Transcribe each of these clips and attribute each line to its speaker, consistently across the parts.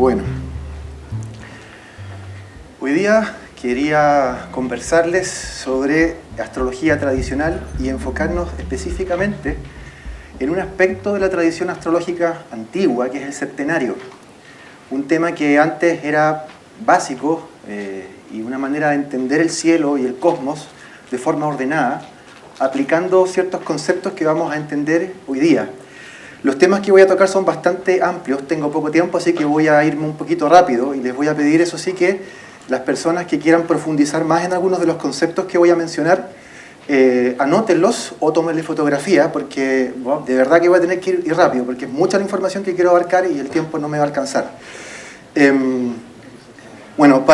Speaker 1: Bueno, hoy día quería conversarles sobre astrología tradicional y enfocarnos específicamente en un aspecto de la tradición astrológica antigua, que es el septenario. Un tema que antes era básico y una manera de entender el cielo y el cosmos de forma ordenada, aplicando ciertos conceptos que vamos a entender hoy día. Los temas que voy a tocar son bastante amplios, tengo poco tiempo, así que voy a irme un poquito rápido y les voy a pedir, eso sí, que las personas que quieran profundizar más en algunos de los conceptos que voy a mencionar, anótenlos o tómenle fotografía, porque bueno, de verdad que voy a tener que ir rápido, porque es mucha la información que quiero abarcar y el tiempo no me va a alcanzar. Bueno,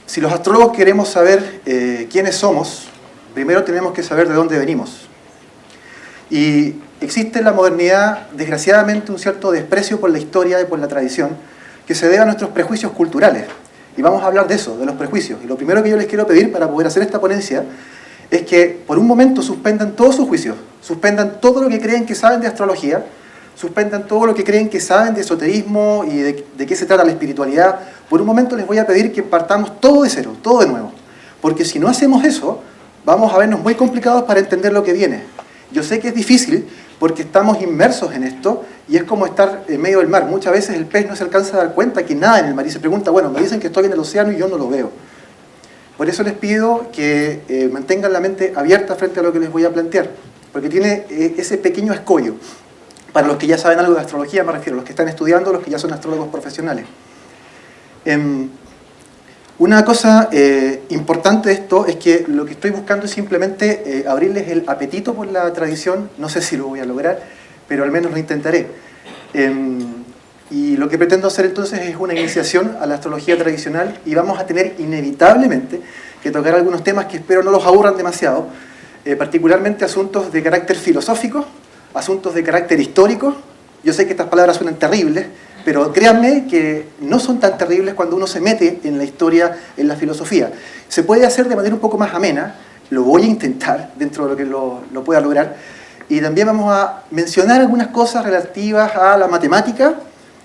Speaker 1: si los astrólogos queremos saber quiénes somos, primero tenemos que saber de dónde venimos. Y existe en la modernidad, desgraciadamente, un cierto desprecio por la historia y por la tradición que se debe a nuestros prejuicios culturales. Y vamos a hablar de eso, de los prejuicios. Y lo primero que yo les quiero pedir para poder hacer esta ponencia es que por un momento suspendan todos sus juicios, suspendan todo lo que creen que saben de astrología, suspendan todo lo que creen que saben de esoterismo y de qué se trata la espiritualidad. Por un momento les voy a pedir que partamos todo de cero, todo de nuevo. Porque si no hacemos eso, vamos a vernos muy complicados para entender lo que viene. Yo sé que es difícil porque estamos inmersos en esto y es como estar en medio del mar. Muchas veces el pez no se alcanza a dar cuenta que nada en el mar y se pregunta, bueno, me dicen que estoy en el océano y yo no lo veo. Por eso les pido que mantengan la mente abierta frente a lo que les voy a plantear, porque tiene ese pequeño escollo. Para los que ya saben algo de astrología, me refiero, los que están estudiando, los que ya son astrólogos profesionales. Una cosa importante de esto es que lo que estoy buscando es simplemente abrirles el apetito por la tradición. No sé si lo voy a lograr, pero al menos lo intentaré. Y lo que pretendo hacer entonces es una iniciación a la astrología tradicional y vamos a tener inevitablemente que tocar algunos temas que espero no los aburran demasiado, particularmente asuntos de carácter filosófico, asuntos de carácter histórico. Yo sé que estas palabras suenan terribles, pero créanme que no son tan terribles cuando uno se mete en la historia, en la filosofía. Se puede hacer de manera un poco más amena, lo voy a intentar dentro de lo que lo pueda lograr, y también vamos a mencionar algunas cosas relativas a la matemática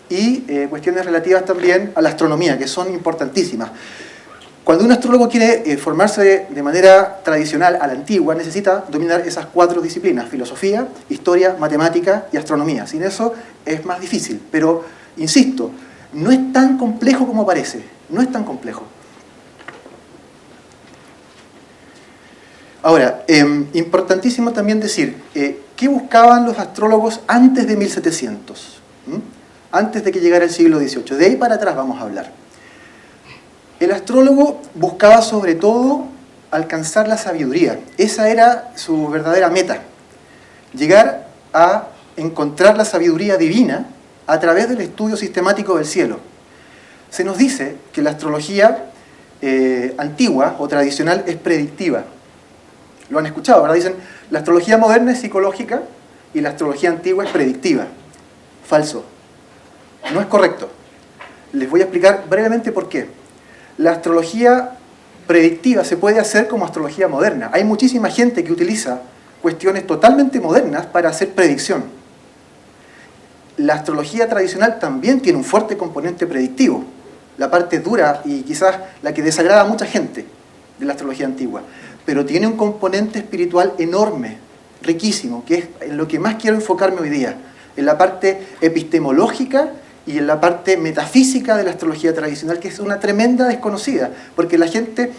Speaker 1: y cuestiones relativas también a la astronomía, que son importantísimas. Cuando un astrólogo quiere formarse de manera tradicional, a la antigua, necesita dominar esas 4 disciplinas: filosofía, historia, matemática y astronomía. Sin eso es más difícil, pero insisto, no es tan complejo como parece, no es tan complejo. Ahora, importantísimo también decir, ¿qué buscaban los astrólogos antes de 1700? Antes de que llegara el siglo XVIII. De ahí para atrás vamos a hablar. El astrólogo buscaba sobre todo alcanzar la sabiduría. Esa era su verdadera meta. Llegar a encontrar la sabiduría divina a través del estudio sistemático del cielo. Se nos dice que la astrología antigua o tradicional es predictiva. Lo han escuchado, ¿verdad? Dicen, la astrología moderna es psicológica y la astrología antigua es predictiva. Falso. No es correcto. Les voy a explicar brevemente por qué. La astrología predictiva se puede hacer como astrología moderna. Hay muchísima gente que utiliza cuestiones totalmente modernas para hacer predicción. La astrología tradicional también tiene un fuerte componente predictivo, la parte dura y quizás la que desagrada a mucha gente de la astrología antigua, pero tiene un componente espiritual enorme, riquísimo, que es en lo que más quiero enfocarme hoy día, en la parte epistemológica y en la parte metafísica de la astrología tradicional, que es una tremenda desconocida, porque la gente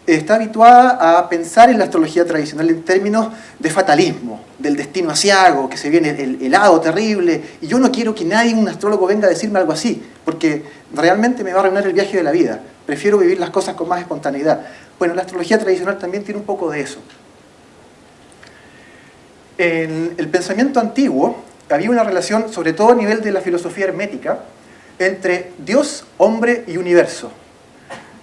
Speaker 1: está habituada a pensar en la astrología tradicional en términos de fatalismo, del destino aciago, que se viene el hado terrible, y yo no quiero que nadie, un astrólogo, venga a decirme algo así, porque realmente me va a arruinar el viaje de la vida. Prefiero vivir las cosas con más espontaneidad. Bueno, la astrología tradicional también tiene un poco de eso. En el pensamiento antiguo había una relación, sobre todo a nivel de la filosofía hermética, entre Dios, hombre y universo.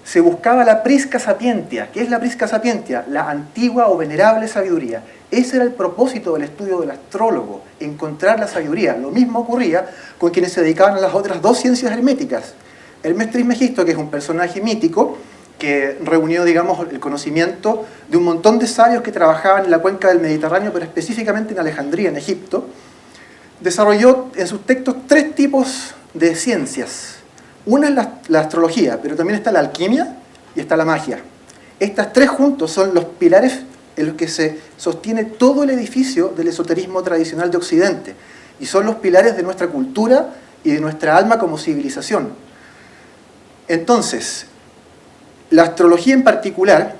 Speaker 1: Se buscaba la prisca sapientia. ¿Qué es la prisca sapientia? La antigua o venerable sabiduría. Ese era el propósito del estudio del astrólogo, encontrar la sabiduría. Lo mismo ocurría con quienes se dedicaban a las otras 2 ciencias herméticas. Hermes Trismegisto, que es un personaje mítico, que reunió, digamos, el conocimiento de un montón de sabios que trabajaban en la cuenca del Mediterráneo, pero específicamente en Alejandría, en Egipto, desarrolló en sus textos 3 tipos de ciencias. Una es la astrología, pero también está la alquimia y está la magia. Estas tres juntos son los pilares en los que se sostiene todo el edificio del esoterismo tradicional de Occidente, y son los pilares de nuestra cultura y de nuestra alma como civilización. Entonces, la astrología en particular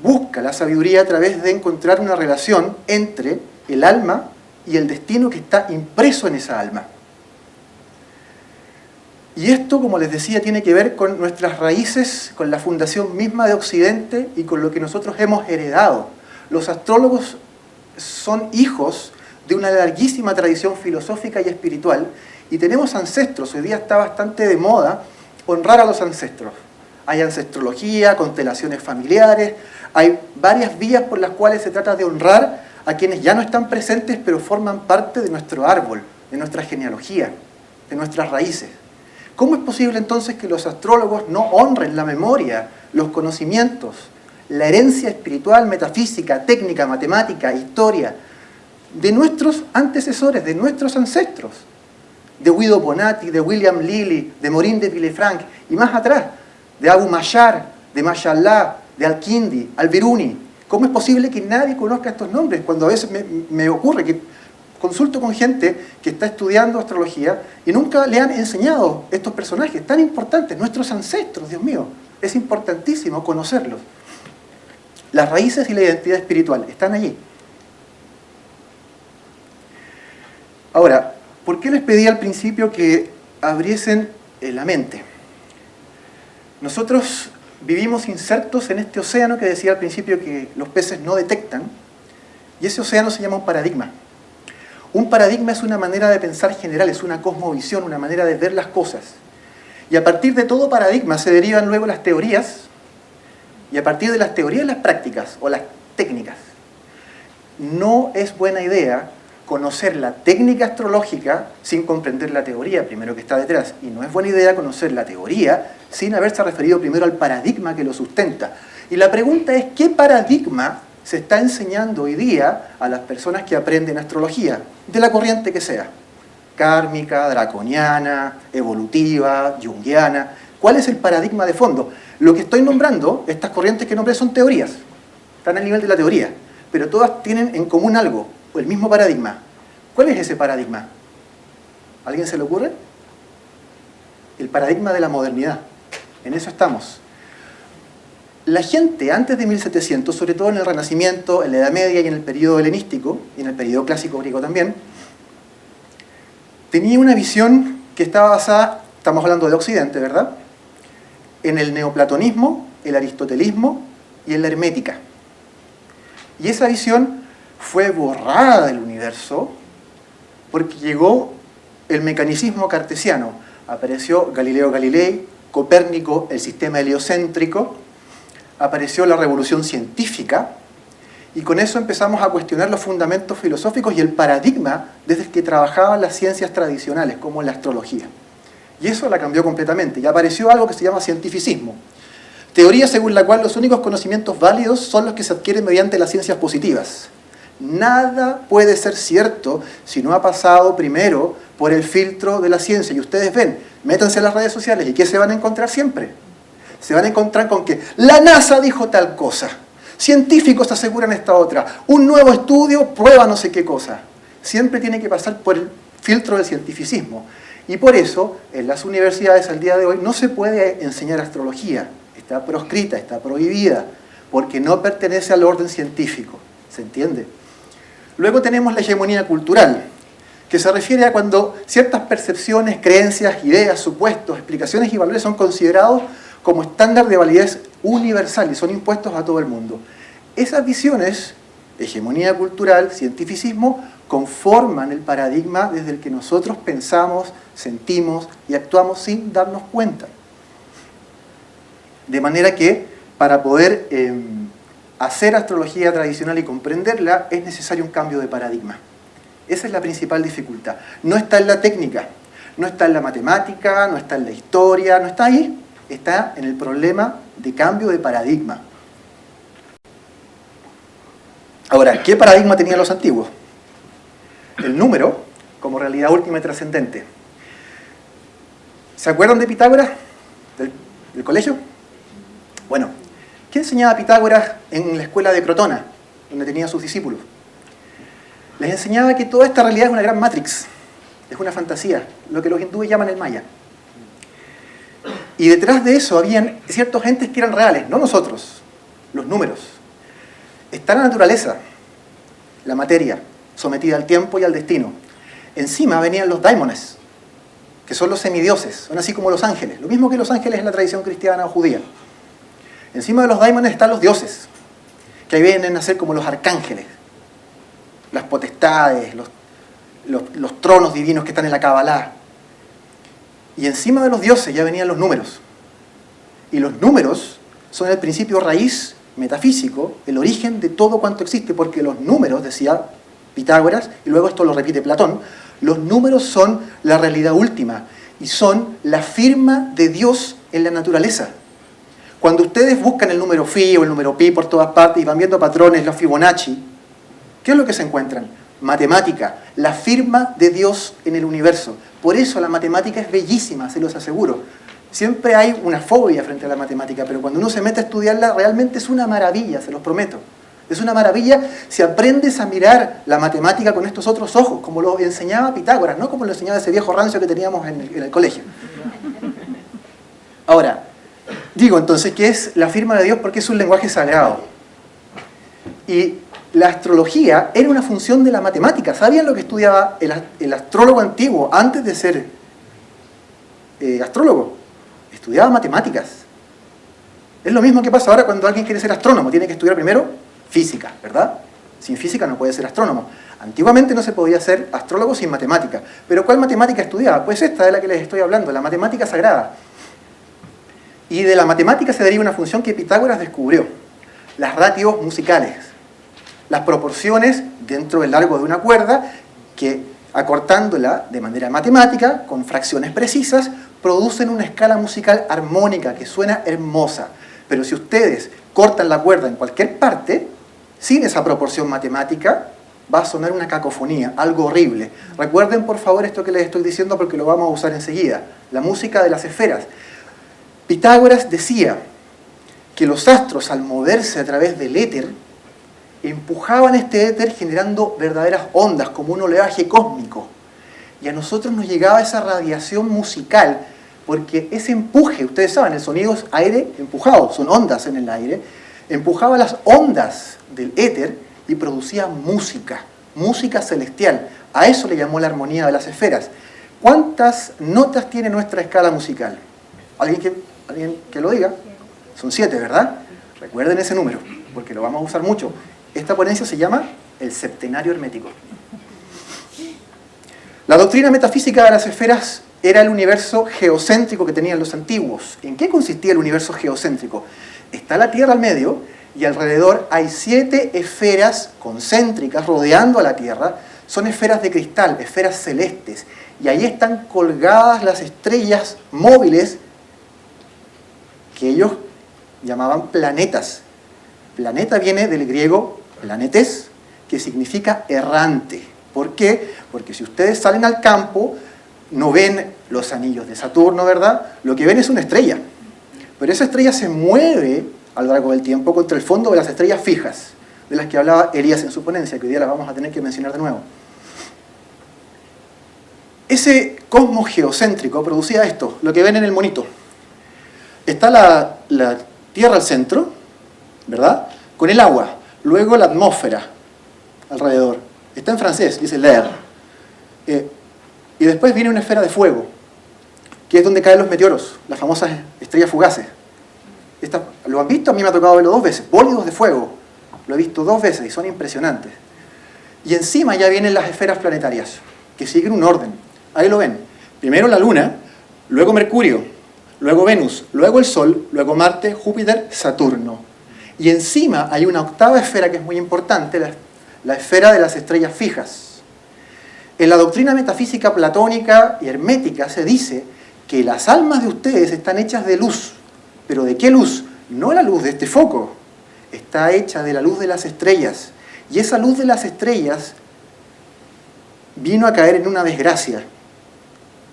Speaker 1: busca la sabiduría a través de encontrar una relación entre el alma y el destino que está impreso en esa alma. Y esto, como les decía, tiene que ver con nuestras raíces, con la fundación misma de Occidente y con lo que nosotros hemos heredado. Los astrólogos son hijos de una larguísima tradición filosófica y espiritual, y tenemos ancestros. Hoy día está bastante de moda honrar a los ancestros. Hay ancestrología, constelaciones familiares, hay varias vías por las cuales se trata de honrar a quienes ya no están presentes, pero forman parte de nuestro árbol, de nuestra genealogía, de nuestras raíces. ¿Cómo es posible entonces que los astrólogos no honren la memoria, los conocimientos, la herencia espiritual, metafísica, técnica, matemática, historia, de nuestros antecesores, de nuestros ancestros? De Guido Bonatti, de William Lilly, de Maureen de Villefranche, y más atrás, de Abu Mashar, de Mashallah, de Al-Kindi, Al-Biruni. ¿Cómo es posible que nadie conozca estos nombres? Cuando a veces me ocurre que consulto con gente que está estudiando astrología y nunca le han enseñado estos personajes tan importantes, nuestros ancestros, Dios mío. Es importantísimo conocerlos. Las raíces y la identidad espiritual están allí. Ahora, ¿por qué les pedí al principio que abriesen la mente? Nosotros vivimos insertos en este océano que decía al principio que los peces no detectan, y ese océano se llama un paradigma. Un paradigma es una manera de pensar general, es una cosmovisión, una manera de ver las cosas. Y a partir de todo paradigma se derivan luego las teorías, y a partir de las teorías las prácticas o las técnicas. No es buena idea conocer la técnica astrológica sin comprender la teoría primero que está detrás. Y no es buena idea conocer la teoría sin haberse referido primero al paradigma que lo sustenta. Y la pregunta es, ¿qué paradigma se está enseñando hoy día a las personas que aprenden astrología? De la corriente que sea. Kármica, draconiana, evolutiva, junguiana. ¿Cuál es el paradigma de fondo? Lo que estoy nombrando, estas corrientes que nombré son teorías. Están al nivel de la teoría. Pero todas tienen en común algo, el mismo paradigma. ¿Cuál es ese paradigma? ¿A alguien se le ocurre? El paradigma de la modernidad. En eso estamos. La gente antes de 1700, sobre todo en el Renacimiento, en la Edad Media y en el periodo helenístico, y en el periodo clásico griego también, tenía una visión que estaba basada, estamos hablando de Occidente, ¿verdad?, en el neoplatonismo, el aristotelismo y en la hermética. Y esa visión fue borrada del universo porque llegó el mecanicismo cartesiano. Apareció Galileo Galilei, Copérnico, el sistema heliocéntrico, apareció la revolución científica, y con eso empezamos a cuestionar los fundamentos filosóficos y el paradigma desde el que trabajaban las ciencias tradicionales, como la astrología. Y eso la cambió completamente, y apareció algo que se llama cientificismo. Teoría según la cual los únicos conocimientos válidos son los que se adquieren mediante las ciencias positivas. Nada puede ser cierto si no ha pasado primero por el filtro de la ciencia. Y ustedes ven, métanse en las redes sociales, ¿y qué se van a encontrar siempre? Se van a encontrar con que la NASA dijo tal cosa, científicos aseguran esta otra, un nuevo estudio prueba no sé qué cosa. Siempre tiene que pasar por el filtro del cientificismo. Y por eso, en las universidades al día de hoy no se puede enseñar astrología. Está proscrita, está prohibida, porque no pertenece al orden científico. ¿Se entiende? Luego tenemos la hegemonía cultural, que se refiere a cuando ciertas percepciones, creencias, ideas, supuestos, explicaciones y valores son considerados como estándar de validez universal y son impuestos a todo el mundo. Esas visiones, hegemonía cultural, cientificismo, conforman el paradigma desde el que nosotros pensamos, sentimos y actuamos sin darnos cuenta. De manera que, para poder hacer astrología tradicional y comprenderla, es necesario un cambio de paradigma. Esa es la principal dificultad. No está en la técnica, no está en la matemática, no está en la historia, no está ahí. Está en el problema de cambio de paradigma. Ahora, ¿qué paradigma tenían los antiguos? El número como realidad última y trascendente. ¿Se acuerdan de Pitágoras? ¿Del colegio? Bueno, ¿qué enseñaba Pitágoras en la escuela de Crotona, donde tenía a sus discípulos? Les enseñaba que toda esta realidad es una gran matrix, es una fantasía, lo que los hindúes llaman el maya. Y detrás de eso habían ciertos entes que eran reales, no nosotros, los números. Está la naturaleza, la materia, sometida al tiempo y al destino. Encima venían los daimones, que son los semidioses, son así como los ángeles, lo mismo que los ángeles en la tradición cristiana o judía. Encima de los daimones están los dioses, que ahí vienen a ser como los arcángeles, las potestades, los tronos divinos que están en la Kabbalah. Y encima de los dioses ya venían los números. Y los números son el principio raíz metafísico, el origen de todo cuanto existe, porque los números, decía Pitágoras, y luego esto lo repite Platón, los números son la realidad última y son la firma de Dios en la naturaleza. Cuando ustedes buscan el número phi o el número pi por todas partes y van viendo patrones, los Fibonacci, ¿qué es lo que se encuentran? Matemática, la firma de Dios en el universo. Por eso la matemática es bellísima, se los aseguro. Siempre hay una fobia frente a la matemática, pero cuando uno se mete a estudiarla, realmente es una maravilla, se los prometo. Es una maravilla si aprendes a mirar la matemática con estos otros ojos, como lo enseñaba Pitágoras, no como lo enseñaba ese viejo rancio que teníamos en el colegio. Ahora, digo entonces que es la firma de Dios porque es un lenguaje sagrado. Y la astrología era una función de la matemática. ¿Sabían lo que estudiaba el astrólogo antiguo antes de ser astrólogo? Estudiaba matemáticas. Es lo mismo que pasa ahora cuando alguien quiere ser astrónomo. Tiene que estudiar primero física, ¿verdad? Sin física no puede ser astrónomo. Antiguamente no se podía ser astrólogo sin matemática. ¿Pero cuál matemática estudiaba? Pues esta de la que les estoy hablando, la matemática sagrada. Y de la matemática se deriva una función que Pitágoras descubrió. Las ratios musicales. Las proporciones dentro del largo de una cuerda que, acortándola de manera matemática, con fracciones precisas, producen una escala musical armónica que suena hermosa. Pero si ustedes cortan la cuerda en cualquier parte, sin esa proporción matemática, va a sonar una cacofonía, algo horrible. Recuerden por favor esto que les estoy diciendo porque lo vamos a usar enseguida. La música de las esferas. Pitágoras decía que los astros, al moverse a través del éter, empujaban este éter generando verdaderas ondas, como un oleaje cósmico. Y a nosotros nos llegaba esa radiación musical, porque ese empuje, ustedes saben, el sonido es aire empujado, son ondas en el aire, empujaba las ondas del éter y producía música, música celestial. A eso le llamó la armonía de las esferas. ¿Cuántas notas tiene nuestra escala musical? ¿Alguien que lo diga? Son 7, ¿verdad? Recuerden ese número, porque lo vamos a usar mucho. Esta ponencia se llama el septenario hermético. La doctrina metafísica de las esferas era el universo geocéntrico que tenían los antiguos. ¿En qué consistía el universo geocéntrico? Está la Tierra al medio y alrededor hay 7 esferas concéntricas rodeando a la Tierra. Son esferas de cristal, esferas celestes. Y ahí están colgadas las estrellas móviles que ellos llamaban planetas. Planeta viene del griego planetes, que significa errante. ¿Por qué? Porque si ustedes salen al campo, no ven los anillos de Saturno, ¿verdad? Lo que ven es una estrella. Pero esa estrella se mueve a lo largo del tiempo contra el fondo de las estrellas fijas, de las que hablaba Elías en su ponencia, que hoy día las vamos a tener que mencionar de nuevo. Ese cosmos geocéntrico producía esto, lo que ven en el monito. Está la Tierra al centro, ¿verdad? Con el agua. Luego la atmósfera alrededor. Está en francés, dice l'air. Y después viene una esfera de fuego, que es donde caen los meteoros, las famosas estrellas fugaces. ¿Lo han visto? A mí me ha tocado verlo 2 veces. Bólidos de fuego. Lo he visto 2 veces y son impresionantes. Y encima ya vienen las esferas planetarias, que siguen un orden. Ahí lo ven. Primero la Luna, luego Mercurio, luego Venus, luego el Sol, luego Marte, Júpiter, Saturno. Y encima hay una 8ª esfera que es muy importante, la esfera de las estrellas fijas. En la doctrina metafísica platónica y hermética se dice que las almas de ustedes están hechas de luz. ¿Pero de qué luz? No la luz de este foco. Está hecha de la luz de las estrellas. Y esa luz de las estrellas vino a caer en una desgracia.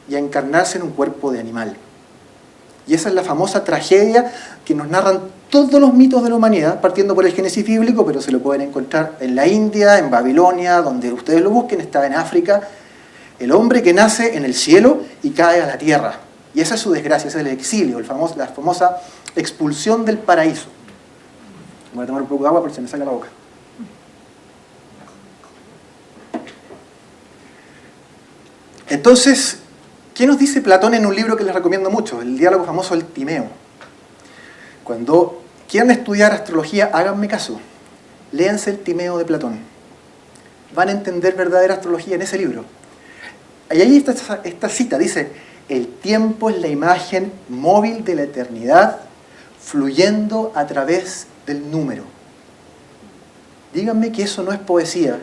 Speaker 1: y a encarnarse en un cuerpo de animal. Y esa es la famosa tragedia que nos narran todos los mitos de la humanidad, partiendo por el Génesis bíblico, pero se lo pueden encontrar en la India, en Babilonia, donde ustedes lo busquen, está en África. El hombre que nace en el cielo y cae a la tierra. Y esa es su desgracia, ese es el exilio, la famosa expulsión del paraíso. Voy a tomar un poco de agua porque se me sale la boca. Entonces, ¿qué nos dice Platón en un libro que les recomiendo mucho? El diálogo famoso El Timeo. Cuando quieran estudiar astrología, háganme caso. Léanse El Timeo de Platón. Van a entender verdadera astrología en ese libro. Y ahí está esta cita, dice: el tiempo es la imagen móvil de la eternidad, fluyendo a través del número. Díganme que eso no es poesía.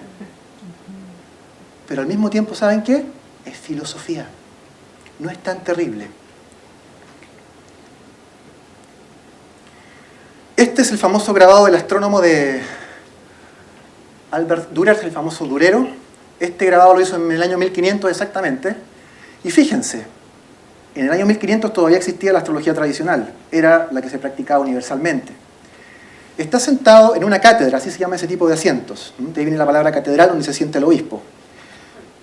Speaker 1: Pero al mismo tiempo, ¿saben qué? Es filosofía. No es tan terrible. Este es el famoso grabado del astrónomo de Albert Dürer, el famoso durero. Este grabado lo hizo en el año 1500 exactamente. Y fíjense, en el año 1500 todavía existía la astrología tradicional. Era la que se practicaba universalmente. Está sentado en una cátedra, así se llama ese tipo de asientos. De ahí viene la palabra catedral, donde se sienta el obispo.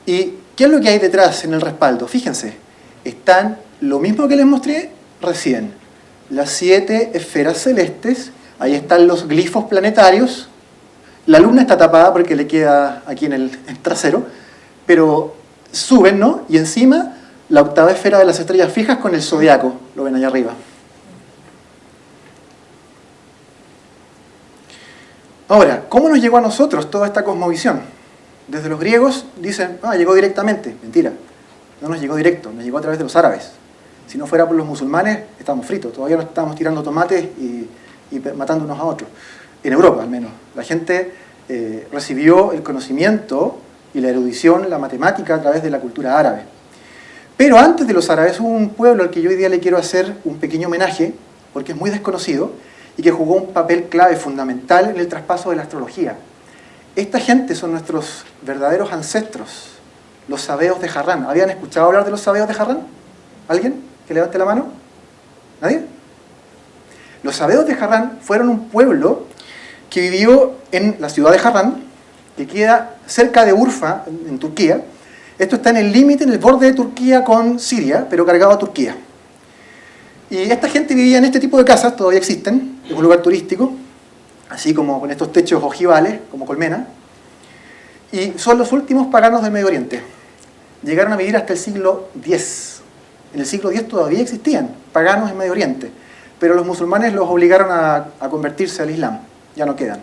Speaker 1: ¿Y qué es lo que hay detrás en el respaldo? Fíjense, están lo mismo que les mostré recién. Las 7 esferas celestes, ahí están los glifos planetarios. La luna está tapada porque le queda aquí en el trasero, pero suben, ¿no? Y encima la octava esfera de las estrellas fijas con el zodiaco, lo ven allá arriba. Ahora, ¿cómo nos llegó a nosotros toda esta cosmovisión? Desde los griegos dicen, llegó directamente. Mentira, no nos llegó directo, nos llegó a través de los árabes. Si no fuera por los musulmanes, estamos fritos, todavía no estamos tirando tomates y matando unos a otros. En Europa, al menos. La gente recibió el conocimiento y la erudición, la matemática, a través de la cultura árabe. Pero antes de los árabes hubo un pueblo al que yo hoy día le quiero hacer un pequeño homenaje, porque es muy desconocido, y que jugó un papel clave, fundamental, en el traspaso de la astrología. Esta gente son nuestros verdaderos ancestros, los sabeos de Harrán. ¿Habían escuchado hablar de los sabeos de Harrán? ¿Alguien que levante la mano? ¿Nadie? Los sabeos de Harrán fueron un pueblo que vivió en la ciudad de Harrán, que queda cerca de Urfa, en Turquía. Esto está en el límite, en el borde de Turquía con Siria, pero cargado a Turquía. Y esta gente vivía en este tipo de casas, todavía existen, es un lugar turístico, así como con estos techos ojivales, como colmena. Y son los últimos paganos del Medio Oriente. Llegaron a vivir hasta el siglo X. En el siglo X todavía existían paganos en Medio Oriente, pero los musulmanes los obligaron a convertirse al Islam, ya no quedan.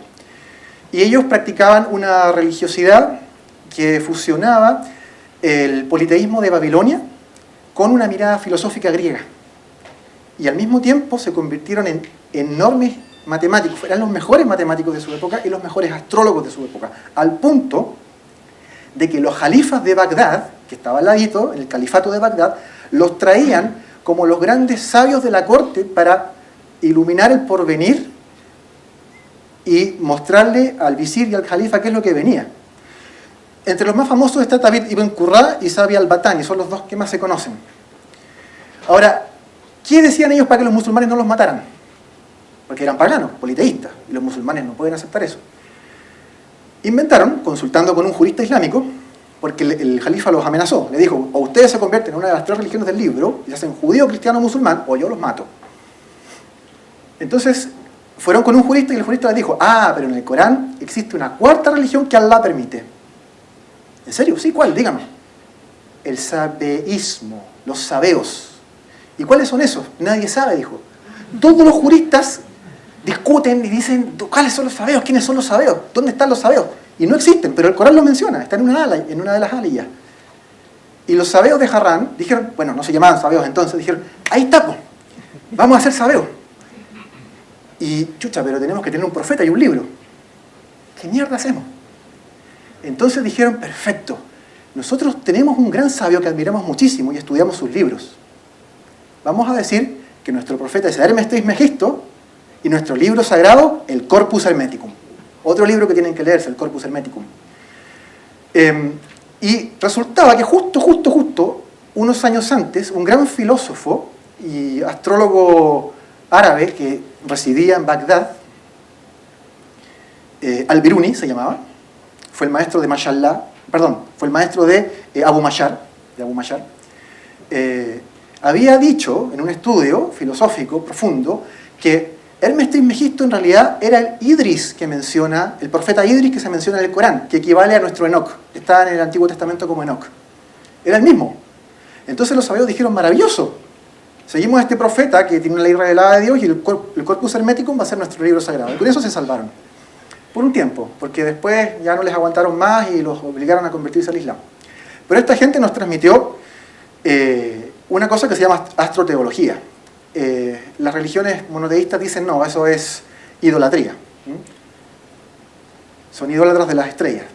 Speaker 1: Y ellos practicaban una religiosidad que fusionaba el politeísmo de Babilonia con una mirada filosófica griega. Y al mismo tiempo se convirtieron en enormes matemáticos, eran los mejores matemáticos de su época y los mejores astrólogos de su época, al punto de que los jalifas de Bagdad, que estaba al ladito, en el califato de Bagdad, los traían como los grandes sabios de la corte para iluminar el porvenir y mostrarle al visir y al califa qué es lo que venía. Entre los más famosos está Tabit ibn Qurra y Sabi al-Batani, son los dos que más se conocen. Ahora, ¿qué decían ellos para que los musulmanes no los mataran? Porque eran paganos, politeístas, y los musulmanes no pueden aceptar eso. Inventaron, consultando con un jurista islámico, porque el califa los amenazó, le dijo: o ustedes se convierten en una de las 3 religiones del libro, y se hacen judío, cristiano, musulmán, o yo los mato. Entonces, fueron con un jurista y el jurista les dijo: pero en el Corán existe una 4ª religión que Allah permite. ¿En serio? Sí, ¿cuál? Dígame. El sabeísmo, los sabeos. ¿Y cuáles son esos? Nadie sabe, dijo. Todos los juristas discuten y dicen: ¿cuáles son los sabeos? ¿Quiénes son los sabeos? ¿Dónde están los sabeos? Y no existen, pero el Corán los menciona, está en una de las aliyas. Y los sabeos de Harrán dijeron, bueno, no se llamaban sabeos entonces, dijeron: ahí está, pues, vamos a hacer sabeos. Y chucha, pero tenemos que tener un profeta y un libro. ¿Qué mierda hacemos? Entonces dijeron: perfecto, nosotros tenemos un gran sabio que admiramos muchísimo y estudiamos sus libros. Vamos a decir que nuestro profeta es Hermes Trismegisto y nuestro libro sagrado, el Corpus Hermeticum. Otro libro que tienen que leerse, el Corpus Hermeticum. Y resultaba que justo, unos años antes, un gran filósofo y astrólogo árabe que residía en Bagdad, Al-Biruni se llamaba, fue el maestro de fue el maestro de Abu Mashar, había dicho en un estudio filosófico profundo que Hermes Trismegisto en realidad era el Idris que menciona, el profeta Idris que se menciona en el Corán, que equivale a nuestro Enoc, que está en el Antiguo Testamento como Enoc. Era el mismo. Entonces los sabios dijeron, maravilloso, seguimos a este profeta que tiene una ley revelada de Dios y el corpus hermético va a ser nuestro libro sagrado. Y con eso se salvaron. Por un tiempo, porque después ya no les aguantaron más y los obligaron a convertirse al Islam. Pero esta gente nos transmitió una cosa que se llama astroteología. Las religiones monoteístas dicen, no, eso es idolatría. Son idólatras de las estrellas.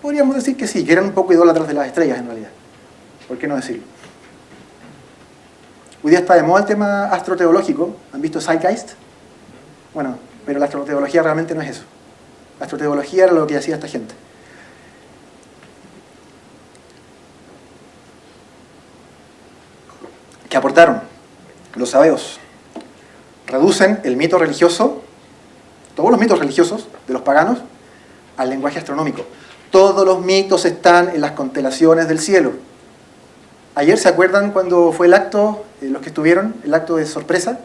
Speaker 1: Podríamos decir que sí, que eran un poco idólatras de las estrellas en realidad. ¿Por qué no decirlo? Hoy día está de moda el tema astroteológico. ¿Han visto Zeitgeist? Bueno, pero la astroteología realmente no es eso. La astroteología era lo que hacía esta gente. ¿Qué aportaron? Los sabeos reducen el mito religioso, todos los mitos religiosos de los paganos, al lenguaje astronómico. Todos los mitos están en las constelaciones del cielo. Ayer, ¿se acuerdan cuando fue el acto, los que estuvieron, el acto de sorpresa?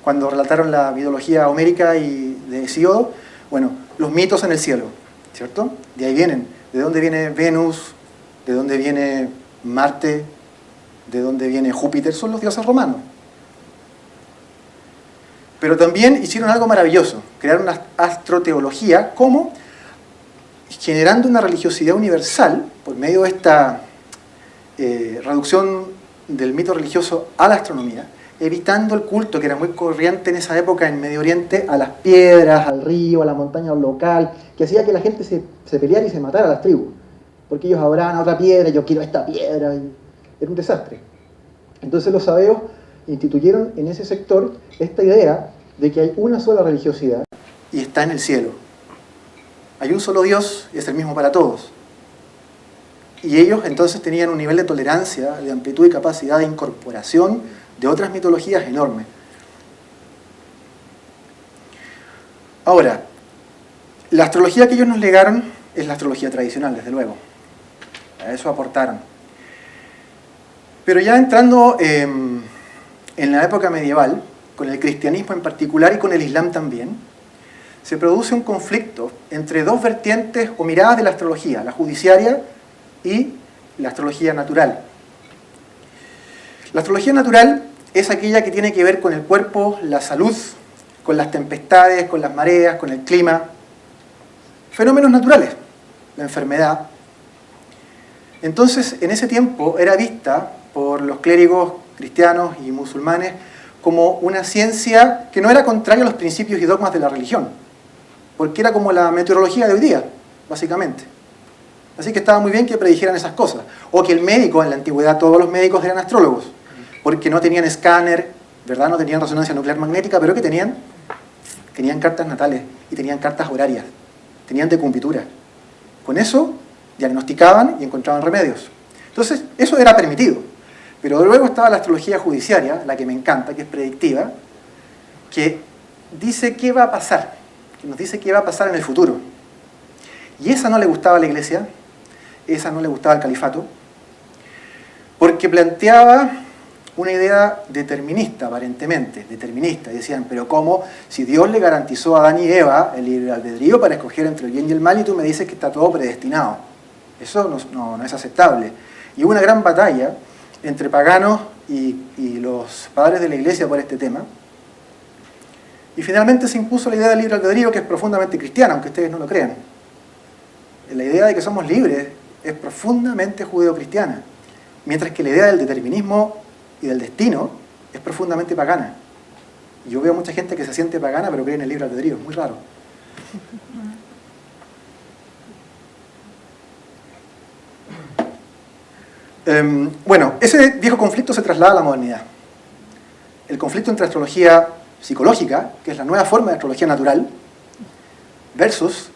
Speaker 1: Cuando relataron la mitología homérica y de Hesíodo. Bueno, los mitos en el cielo, ¿cierto? De ahí vienen. ¿De dónde viene Venus? ¿De dónde viene Marte? ¿De dónde viene Júpiter? Son los dioses romanos. Pero también hicieron algo maravilloso. Crearon una astroteología, como generando una religiosidad universal por medio de esta reducción del mito religioso a la astronomía, evitando el culto que era muy corriente en esa época en Medio Oriente a las piedras, al río, a la montaña local, que hacía que la gente se peleara y se matara a las tribus. Porque ellos adoraban a otra piedra, yo quiero esta piedra. Era un desastre. Entonces los sabeos instituyeron en ese sector esta idea de que hay una sola religiosidad y está en el cielo. Hay un solo Dios y es el mismo para todos. Y ellos entonces tenían un nivel de tolerancia, de amplitud y capacidad de incorporación de otras mitologías enorme. Ahora, la astrología que ellos nos legaron es la astrología tradicional, desde luego. A eso aportaron. Pero ya entrando en la época medieval, con el cristianismo en particular y con el islam también, se produce un conflicto entre dos vertientes o miradas de la astrología, la judiciaria y la astrología natural. La astrología natural es aquella que tiene que ver con el cuerpo, la salud, con las tempestades, con las mareas, con el clima, fenómenos naturales, la enfermedad. Entonces, en ese tiempo era vista por los clérigos cristianos y musulmanes como una ciencia que no era contraria a los principios y dogmas de la religión, porque era como la meteorología de hoy día, básicamente. Así que estaba muy bien que predijeran esas cosas. O que el médico, en la antigüedad todos los médicos eran astrólogos, porque no tenían escáner, ¿verdad? No tenían resonancia nuclear magnética, pero ¿qué tenían? Tenían cartas natales y tenían cartas horarias, tenían decumbitura. Con eso diagnosticaban y encontraban remedios. Entonces, eso era permitido. Pero luego estaba la astrología judiciaria, la que me encanta, que es predictiva, que dice qué va a pasar, que nos dice qué va a pasar en el futuro. Y esa no le gustaba a la iglesia, esa no le gustaba al califato, porque planteaba una idea determinista, aparentemente, determinista. Y decían, pero ¿cómo? Si Dios le garantizó a Adán y Eva el libre albedrío para escoger entre el bien y el mal, y tú me dices que está todo predestinado. Eso no es aceptable. Y hubo una gran batalla entre paganos y los padres de la iglesia por este tema. Y finalmente se impuso la idea del libre albedrío, que es profundamente cristiana, aunque ustedes no lo crean. La idea de que somos libres es profundamente judeocristiana, mientras que la idea del determinismo y del destino es profundamente pagana. Y yo veo mucha gente que se siente pagana pero cree en el libre albedrío, es muy raro. Bueno, ese viejo conflicto se traslada a la modernidad. El conflicto entre astrología psicológica, que es la nueva forma de astrología natural, versus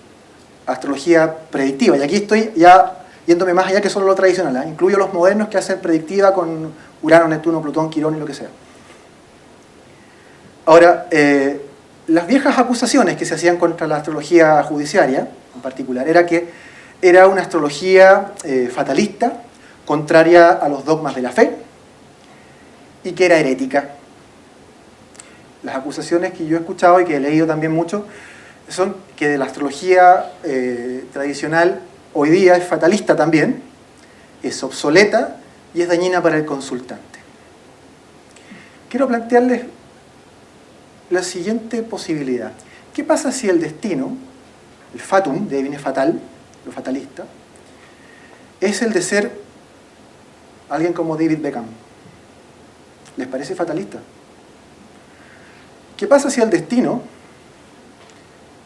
Speaker 1: astrología predictiva. Y aquí estoy ya yéndome más allá que solo lo tradicional, ¿eh? Incluyo los modernos que hacen predictiva con Urano, Neptuno, Plutón, Quirón y lo que sea. Ahora, las viejas acusaciones que se hacían contra la astrología judiciaria, en particular, era que era una astrología fatalista, contraria a los dogmas de la fe, y que era herética. Las acusaciones que yo he escuchado y que he leído también mucho son que la astrología tradicional hoy día es fatalista también, es obsoleta y es dañina para el consultante. Quiero plantearles la siguiente posibilidad. ¿Qué pasa si el destino, el fatum, de ahí viene fatal, lo fatalista, es el de ser alguien como David Beckham? ¿Les parece fatalista? ¿Qué pasa si el destino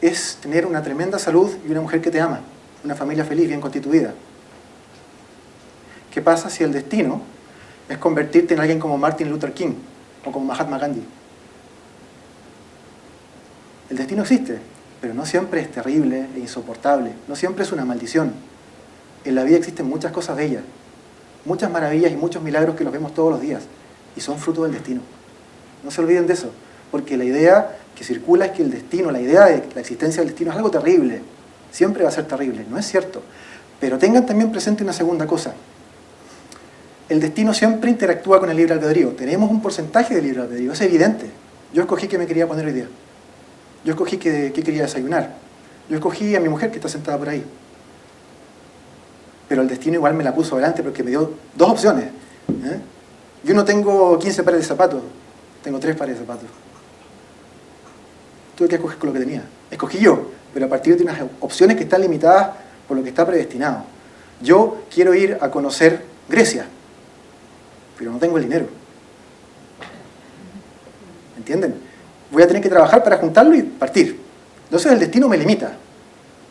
Speaker 1: es tener una tremenda salud y una mujer que te ama, una familia feliz, bien constituida? ¿Qué pasa si el destino es convertirte en alguien como Martin Luther King o como Mahatma Gandhi? El destino existe, pero no siempre es terrible e insoportable, no siempre es una maldición. En la vida existen muchas cosas bellas, muchas maravillas y muchos milagros que los vemos todos los días, y son fruto del destino. No se olviden de eso, porque la idea que circula es que el destino, la idea de la existencia del destino es algo terrible, siempre va a ser terrible, no es cierto. Pero tengan también presente una segunda cosa. El destino siempre interactúa con el libre albedrío. Tenemos un porcentaje de libre albedrío, es evidente. Yo escogí qué me quería poner hoy día. Yo escogí qué quería desayunar. Yo escogí a mi mujer que está sentada por ahí. Pero el destino igual me la puso adelante porque me dio dos opciones. Yo no tengo 15 pares de zapatos, tengo 3 pares de zapatos. Tuve que escoger con lo que tenía. Escogí yo, pero a partir de unas opciones que están limitadas por lo que está predestinado. Yo quiero ir a conocer Grecia, pero no tengo el dinero. ¿Entienden? Voy a tener que trabajar para juntarlo y partir. Entonces el destino me limita.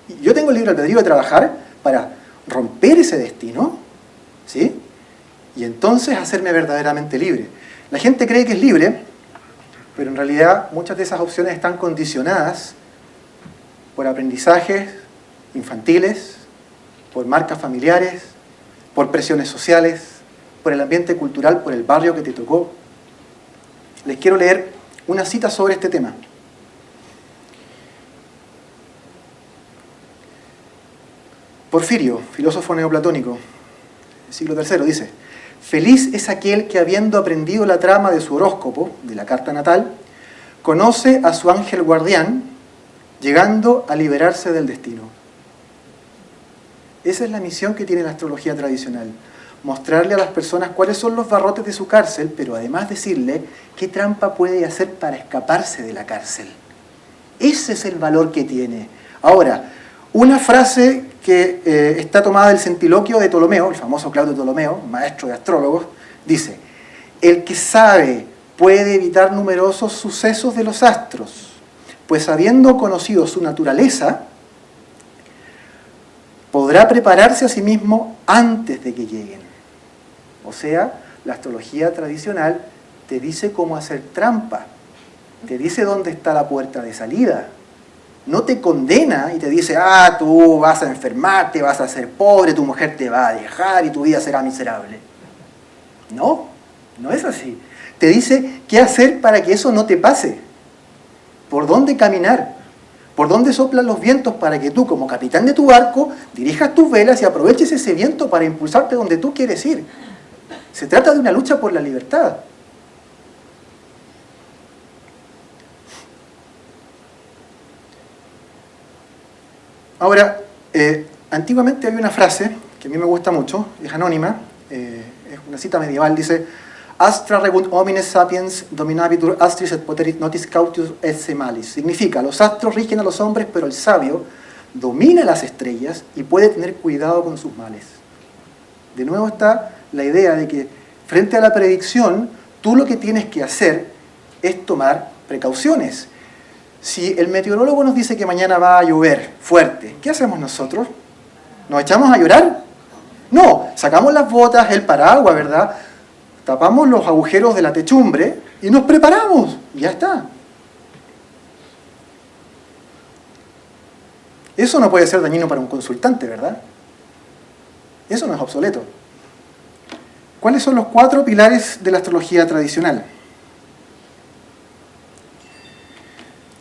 Speaker 1: Y yo tengo el libre albedrío de trabajar para romper ese destino, ¿sí? Y entonces hacerme verdaderamente libre. La gente cree que es libre, pero en realidad muchas de esas opciones están condicionadas por aprendizajes infantiles, por marcas familiares, por presiones sociales, por el ambiente cultural, por el barrio que te tocó. Les quiero leer una cita sobre este tema. Porfirio, filósofo neoplatónico, siglo III, dice: feliz es aquel que, habiendo aprendido la trama de su horóscopo, de la carta natal, conoce a su ángel guardián, llegando a liberarse del destino. Esa es la misión que tiene la astrología tradicional. Mostrarle a las personas cuáles son los barrotes de su cárcel, pero además decirle qué trampa puede hacer para escaparse de la cárcel. Ese es el valor que tiene. Ahora, una frase que está tomada del Centiloquio de Ptolomeo, el famoso Claudio Ptolomeo, maestro de astrólogos, dice: el que sabe puede evitar numerosos sucesos de los astros, pues habiendo conocido su naturaleza, podrá prepararse a sí mismo antes de que lleguen. O sea, la astrología tradicional te dice cómo hacer trampa, te dice dónde está la puerta de salida. No te condena y te dice: ah, tú vas a enfermarte, vas a ser pobre, tu mujer te va a dejar y tu vida será miserable. No, no es así. Te dice qué hacer para que eso no te pase, por dónde caminar, por dónde soplan los vientos para que tú, como capitán de tu barco, dirijas tus velas y aproveches ese viento para impulsarte donde tú quieres ir. Se trata de una lucha por la libertad. Ahora, antiguamente había una frase que a mí me gusta mucho, es anónima, es una cita medieval, dice: Astra regunt homines sapiens dominabitur astris et poterit notis cautius esse malis. Significa, los astros rigen a los hombres, pero el sabio domina las estrellas y puede tener cuidado con sus males. De nuevo está la idea de que frente a la predicción, tú lo que tienes que hacer es tomar precauciones. Si el meteorólogo nos dice que mañana va a llover fuerte, ¿qué hacemos nosotros? ¿Nos echamos a llorar? No, sacamos las botas, el paraguas, ¿verdad? Tapamos los agujeros de la techumbre y nos preparamos. Y ya está. Eso no puede ser dañino para un consultante, ¿verdad? Eso no es obsoleto. ¿Cuáles son los 4 pilares de la astrología tradicional?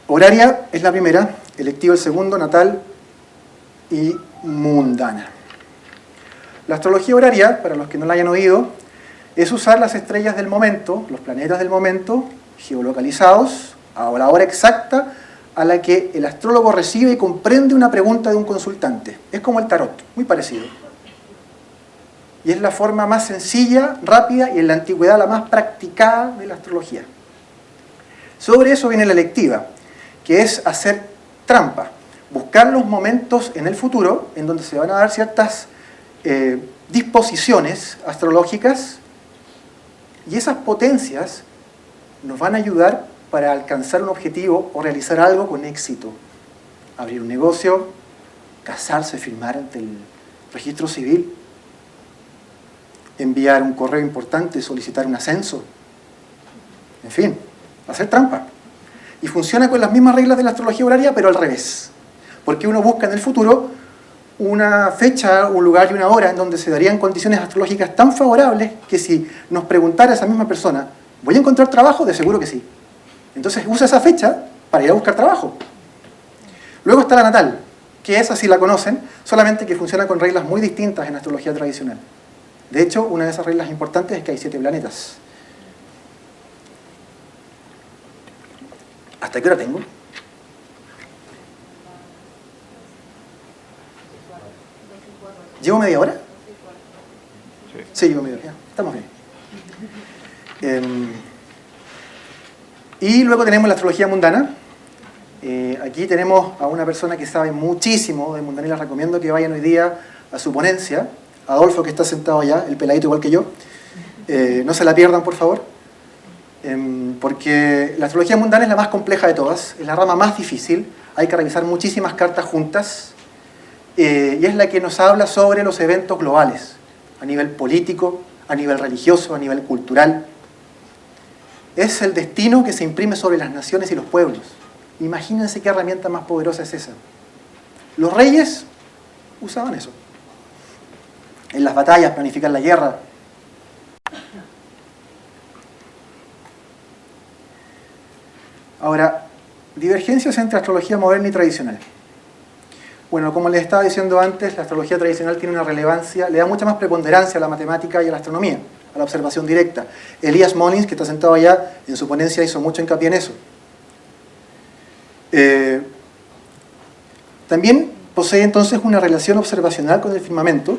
Speaker 1: Horaria es la primera, electiva el segundo, natal y mundana. La astrología horaria, para los que no la hayan oído, es usar las estrellas del momento, los planetas del momento, geolocalizados a la hora exacta a la que el astrólogo recibe y comprende una pregunta de un consultante. Es como el tarot, muy parecido. Y es la forma más sencilla, rápida y en la antigüedad la más practicada de la astrología. Sobre eso viene la electiva, que es hacer trampa, buscar los momentos en el futuro en donde se van a dar ciertas disposiciones astrológicas y esas potencias nos van a ayudar para alcanzar un objetivo o realizar algo con éxito. Abrir un negocio, casarse, firmar ante el registro civil, enviar un correo importante, solicitar un ascenso, en fin, hacer trampa. Y funciona con las mismas reglas de la astrología horaria, pero al revés. Porque uno busca en el futuro una fecha, un lugar y una hora en donde se darían condiciones astrológicas tan favorables que si nos preguntara esa misma persona, ¿voy a encontrar trabajo? De seguro que sí. Entonces usa esa fecha para ir a buscar trabajo. Luego está la natal, que esa sí la conocen, solamente que funciona con reglas muy distintas en la astrología tradicional. De hecho, una de esas reglas importantes es que hay 7 planetas. ¿Hasta qué hora tengo? ¿Llevo media hora? Sí, llevo media hora. Ya, estamos bien. Y luego tenemos la astrología mundana. Aquí tenemos a una persona que sabe muchísimo de mundana y les recomiendo que vayan hoy día a su ponencia. Adolfo, que está sentado allá, el peladito igual que yo. No se la pierdan, por favor. Porque la astrología mundana es la más compleja de todas, es la rama más difícil, hay que revisar muchísimas cartas juntas, y es la que nos habla sobre los eventos globales, a nivel político, a nivel religioso, a nivel cultural. Es el destino que se imprime sobre las naciones y los pueblos. Imagínense qué herramienta más poderosa es esa. Los reyes usaban eso. En las batallas, planificar la guerra. Ahora, divergencias entre astrología moderna y tradicional. Bueno, como les estaba diciendo antes, la astrología tradicional tiene una relevancia, le da mucha más preponderancia a la matemática y a la astronomía, a la observación directa. Elias Mullins, que está sentado allá, en su ponencia hizo mucho hincapié en eso. También posee entonces una relación observacional con el firmamento.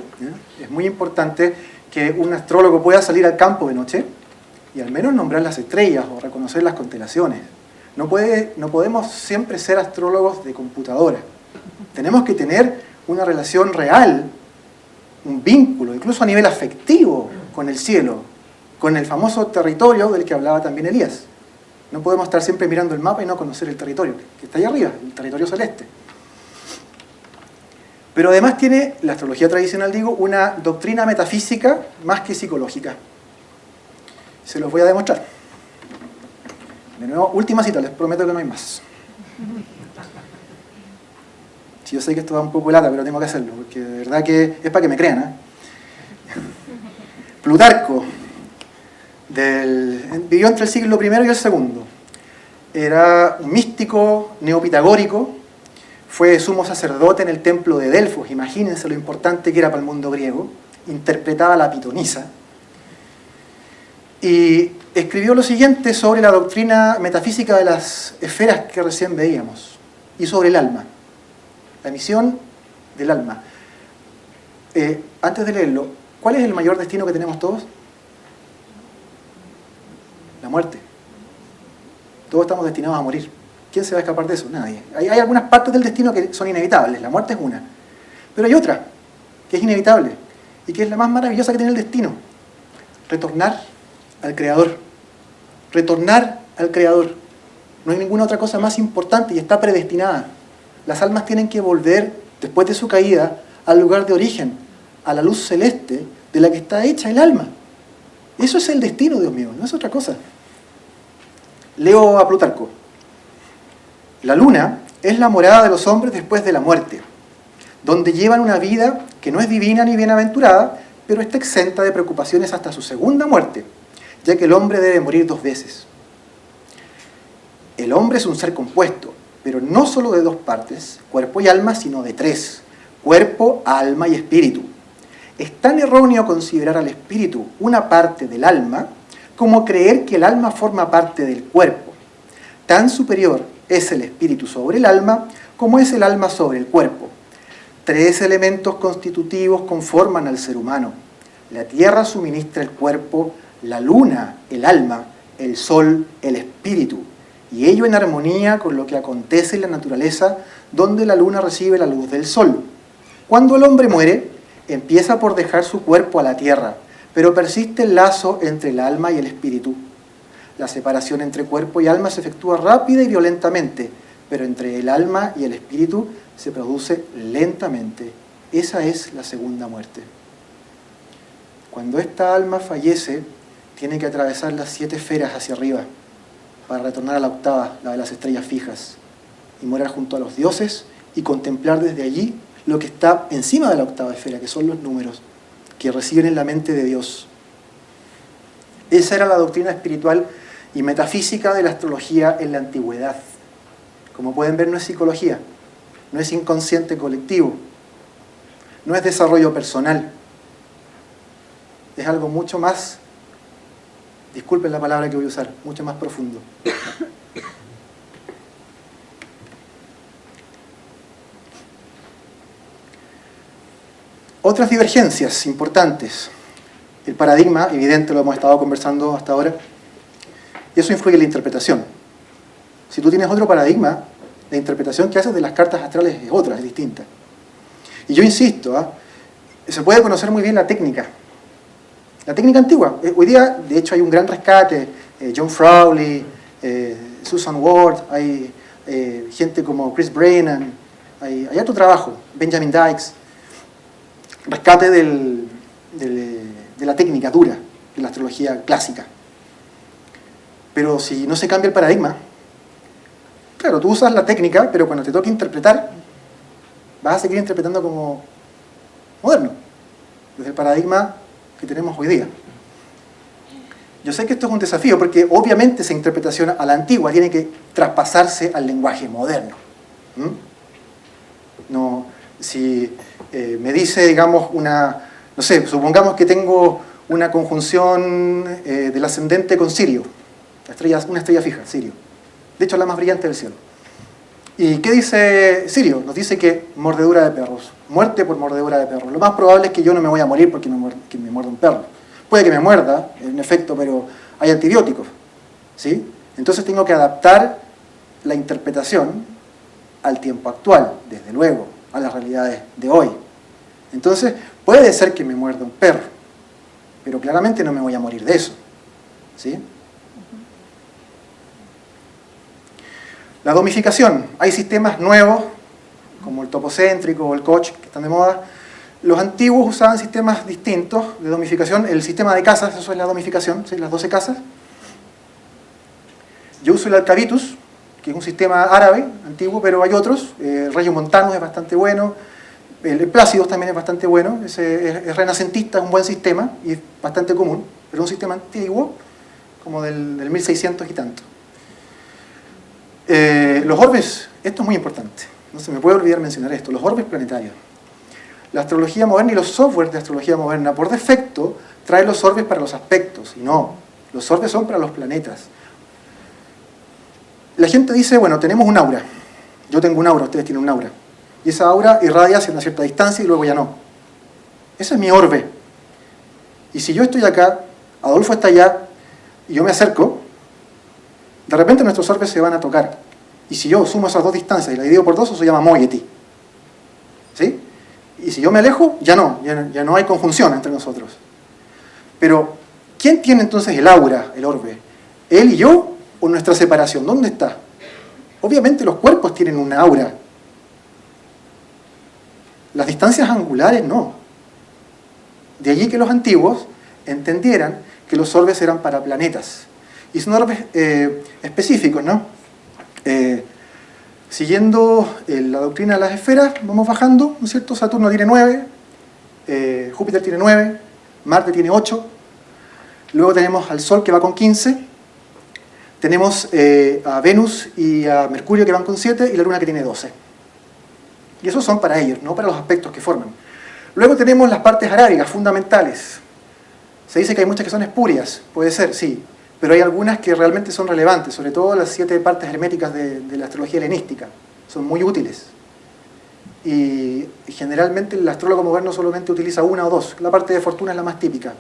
Speaker 1: Es muy importante que un astrólogo pueda salir al campo de noche y al menos nombrar las estrellas o reconocer las constelaciones. No podemos siempre ser astrólogos de computadora. Tenemos que tener una relación real, un vínculo, incluso a nivel afectivo con el cielo, con el famoso territorio del que hablaba también Elías. No podemos estar siempre mirando el mapa y no conocer el territorio, que está ahí arriba, el territorio celeste. Pero además tiene, la astrología tradicional digo, una doctrina metafísica más que psicológica. Se los voy a demostrar. De nuevo, última cita, les prometo que no hay más. Sí, yo sé que esto da un poco de lata, pero tengo que hacerlo, porque de verdad que es para que me crean, ¿eh? Plutarco, vivió entre el siglo I y el II. Era un místico neopitagórico, fue sumo sacerdote en el templo de Delfos, imagínense lo importante que era para el mundo griego, interpretaba la pitonisa, y escribió lo siguiente sobre la doctrina metafísica de las esferas que recién veíamos, y sobre el alma, la misión del alma. Antes de leerlo, ¿cuál es el mayor destino que tenemos todos? La muerte. Todos estamos destinados a morir. ¿Quién se va a escapar de eso? Nadie. Hay algunas partes del destino que son inevitables, la muerte es una. Pero hay otra, que es inevitable, y que es la más maravillosa que tiene el destino. Retornar al Creador. Retornar al Creador. No hay ninguna otra cosa más importante y está predestinada. Las almas tienen que volver, después de su caída, al lugar de origen, a la luz celeste de la que está hecha el alma. Eso es el destino, Dios mío, no es otra cosa. Leo a Plutarco. La luna es la morada de los hombres después de la muerte, donde llevan una vida que no es divina ni bienaventurada, pero está exenta de preocupaciones hasta su segunda muerte, ya que el hombre debe morir 2 veces. El hombre es un ser compuesto, pero no solo de 2 partes, cuerpo y alma, sino de 3, cuerpo, alma y espíritu. Es tan erróneo considerar al espíritu una parte del alma como creer que el alma forma parte del cuerpo. Tan superior es el espíritu sobre el alma como es el alma sobre el cuerpo. 3 elementos constitutivos conforman al ser humano. La tierra suministra el cuerpo, la luna el alma, el sol el espíritu, y ello en armonía con lo que acontece en la naturaleza, donde la luna recibe la luz del sol. Cuando el hombre muere, empieza por dejar su cuerpo a la tierra, pero persiste el lazo entre el alma y el espíritu. La separación entre cuerpo y alma se efectúa rápida y violentamente, pero entre el alma y el espíritu se produce lentamente. Esa es la segunda muerte. Cuando esta alma fallece, tiene que atravesar las 7 esferas hacia arriba para retornar a la octava, la de las estrellas fijas, y morar junto a los dioses y contemplar desde allí lo que está encima de la octava esfera, que son los números que reciben en la mente de Dios. Esa era la doctrina espiritual y metafísica de la astrología en la antigüedad. Como pueden ver, no es psicología, no es inconsciente colectivo, no es desarrollo personal, es algo mucho más, disculpen la palabra que voy a usar, mucho más profundo. Otras divergencias importantes. El paradigma, evidente, lo hemos estado conversando hasta ahora, y eso influye en la interpretación. Si tú tienes otro paradigma, la interpretación que haces de las cartas astrales es otra, es distinta. Y yo insisto, se puede conocer muy bien la técnica antigua. Hoy día, de hecho, hay un gran rescate, John Frawley, Susan Ward, hay gente como Chris Brennan, hay otro trabajo, Benjamin Dykes, rescate de la técnica dura, de la astrología clásica. Pero si no se cambia el paradigma, claro, tú usas la técnica, pero cuando te toque interpretar, vas a seguir interpretando como moderno, desde el paradigma que tenemos hoy día. Yo sé que esto es un desafío, porque obviamente esa interpretación a la antigua tiene que traspasarse al lenguaje moderno. No, si me dice, digamos, no sé, supongamos que tengo una conjunción del ascendente con Sirio, una estrella fija, Sirio. De hecho, la más brillante del cielo. ¿Y qué dice Sirio? Nos dice que mordedura de perros, muerte por mordedura de perros. Lo más probable es que yo no me voy a morir porque me muerda un perro. Puede que me muerda, en efecto, pero hay antibióticos, ¿sí? Entonces tengo que adaptar la interpretación al tiempo actual, desde luego, a las realidades de hoy. Entonces, puede ser que me muerda un perro, pero claramente no me voy a morir de eso, ¿sí? La domificación. Hay sistemas nuevos, como el topocéntrico o el Koch, que están de moda. Los antiguos usaban sistemas distintos de domificación. El sistema de casas, eso es la domificación, ¿sí? Las 12 casas. Yo uso el Alcabitus, que es un sistema árabe, antiguo, pero hay otros. El Regiomontanus es bastante bueno. El Plácidos también es bastante bueno. Es renacentista, es un buen sistema y es bastante común. Pero es un sistema antiguo, como del 1600 y tanto. Los orbes, esto es muy importante, no se me puede olvidar mencionar esto, los orbes planetarios. La astrología moderna y los softwares de astrología moderna, por defecto, traen los orbes para los aspectos, y no, los orbes son para los planetas. La gente dice, bueno, tenemos un aura, yo tengo un aura, ustedes tienen un aura, y esa aura irradia hacia una cierta distancia y luego ya no. Ese es mi orbe. Y si yo estoy acá, Adolfo está allá, y yo me acerco, de repente nuestros orbes se van a tocar. Y si yo sumo esas 2 distancias y la divido por 2, eso se llama moiety. ¿Sí? Y si yo me alejo, ya no hay conjunción entre nosotros. Pero, ¿quién tiene entonces el aura, el orbe? ¿Él y yo o nuestra separación? ¿Dónde está? Obviamente los cuerpos tienen una aura. Las distancias angulares no. De allí que los antiguos entendieran que los orbes eran para planetas. Y son orbes específicos, ¿no? Siguiendo la doctrina de las esferas, vamos bajando, ¿no es cierto? Saturno tiene 9, Júpiter tiene 9, Marte tiene 8, luego tenemos al Sol que va con 15, tenemos a Venus y a Mercurio que van con 7 y la Luna que tiene 12. Y esos son para ellos, no para los aspectos que forman. Luego tenemos las partes aráricas, fundamentales. Se dice que hay muchas que son espurias, puede ser, sí, pero hay algunas que realmente son relevantes, sobre todo las 7 partes herméticas de la astrología helenística. Son muy útiles. Y generalmente el astrólogo moderno solamente utiliza una o dos. La parte de fortuna es la más típica.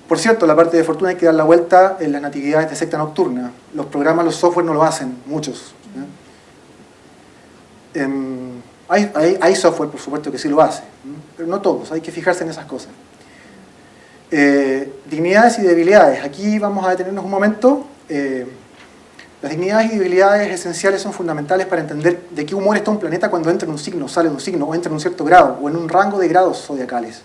Speaker 1: Por cierto, la parte de fortuna hay que dar la vuelta en las natividades de secta nocturna. Los programas, los software no lo hacen, muchos. Hay software, por supuesto, que sí lo hace, pero no todos, hay que fijarse en esas cosas. Dignidades y debilidades. Aquí vamos a detenernos un momento. Las dignidades y debilidades esenciales son fundamentales para entender de qué humor está un planeta cuando entra en un signo, sale de un signo, o entra en un cierto grado, o en un rango de grados zodiacales.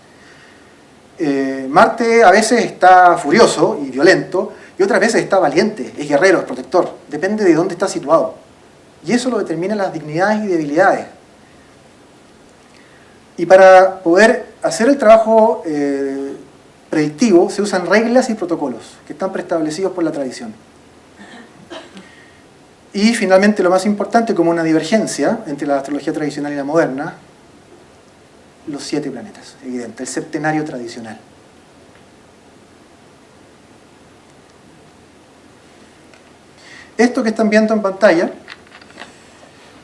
Speaker 1: Marte a veces está furioso y violento, y otras veces está valiente, es guerrero, es protector. Depende de dónde está situado. Y eso lo determinan las dignidades y debilidades. Y para poder hacer el trabajo predictivo se usan reglas y protocolos que están preestablecidos por la tradición. Y finalmente, lo más importante, como una divergencia entre la astrología tradicional y la moderna, los 7 planetas, evidente, el septenario tradicional. Esto que están viendo en pantalla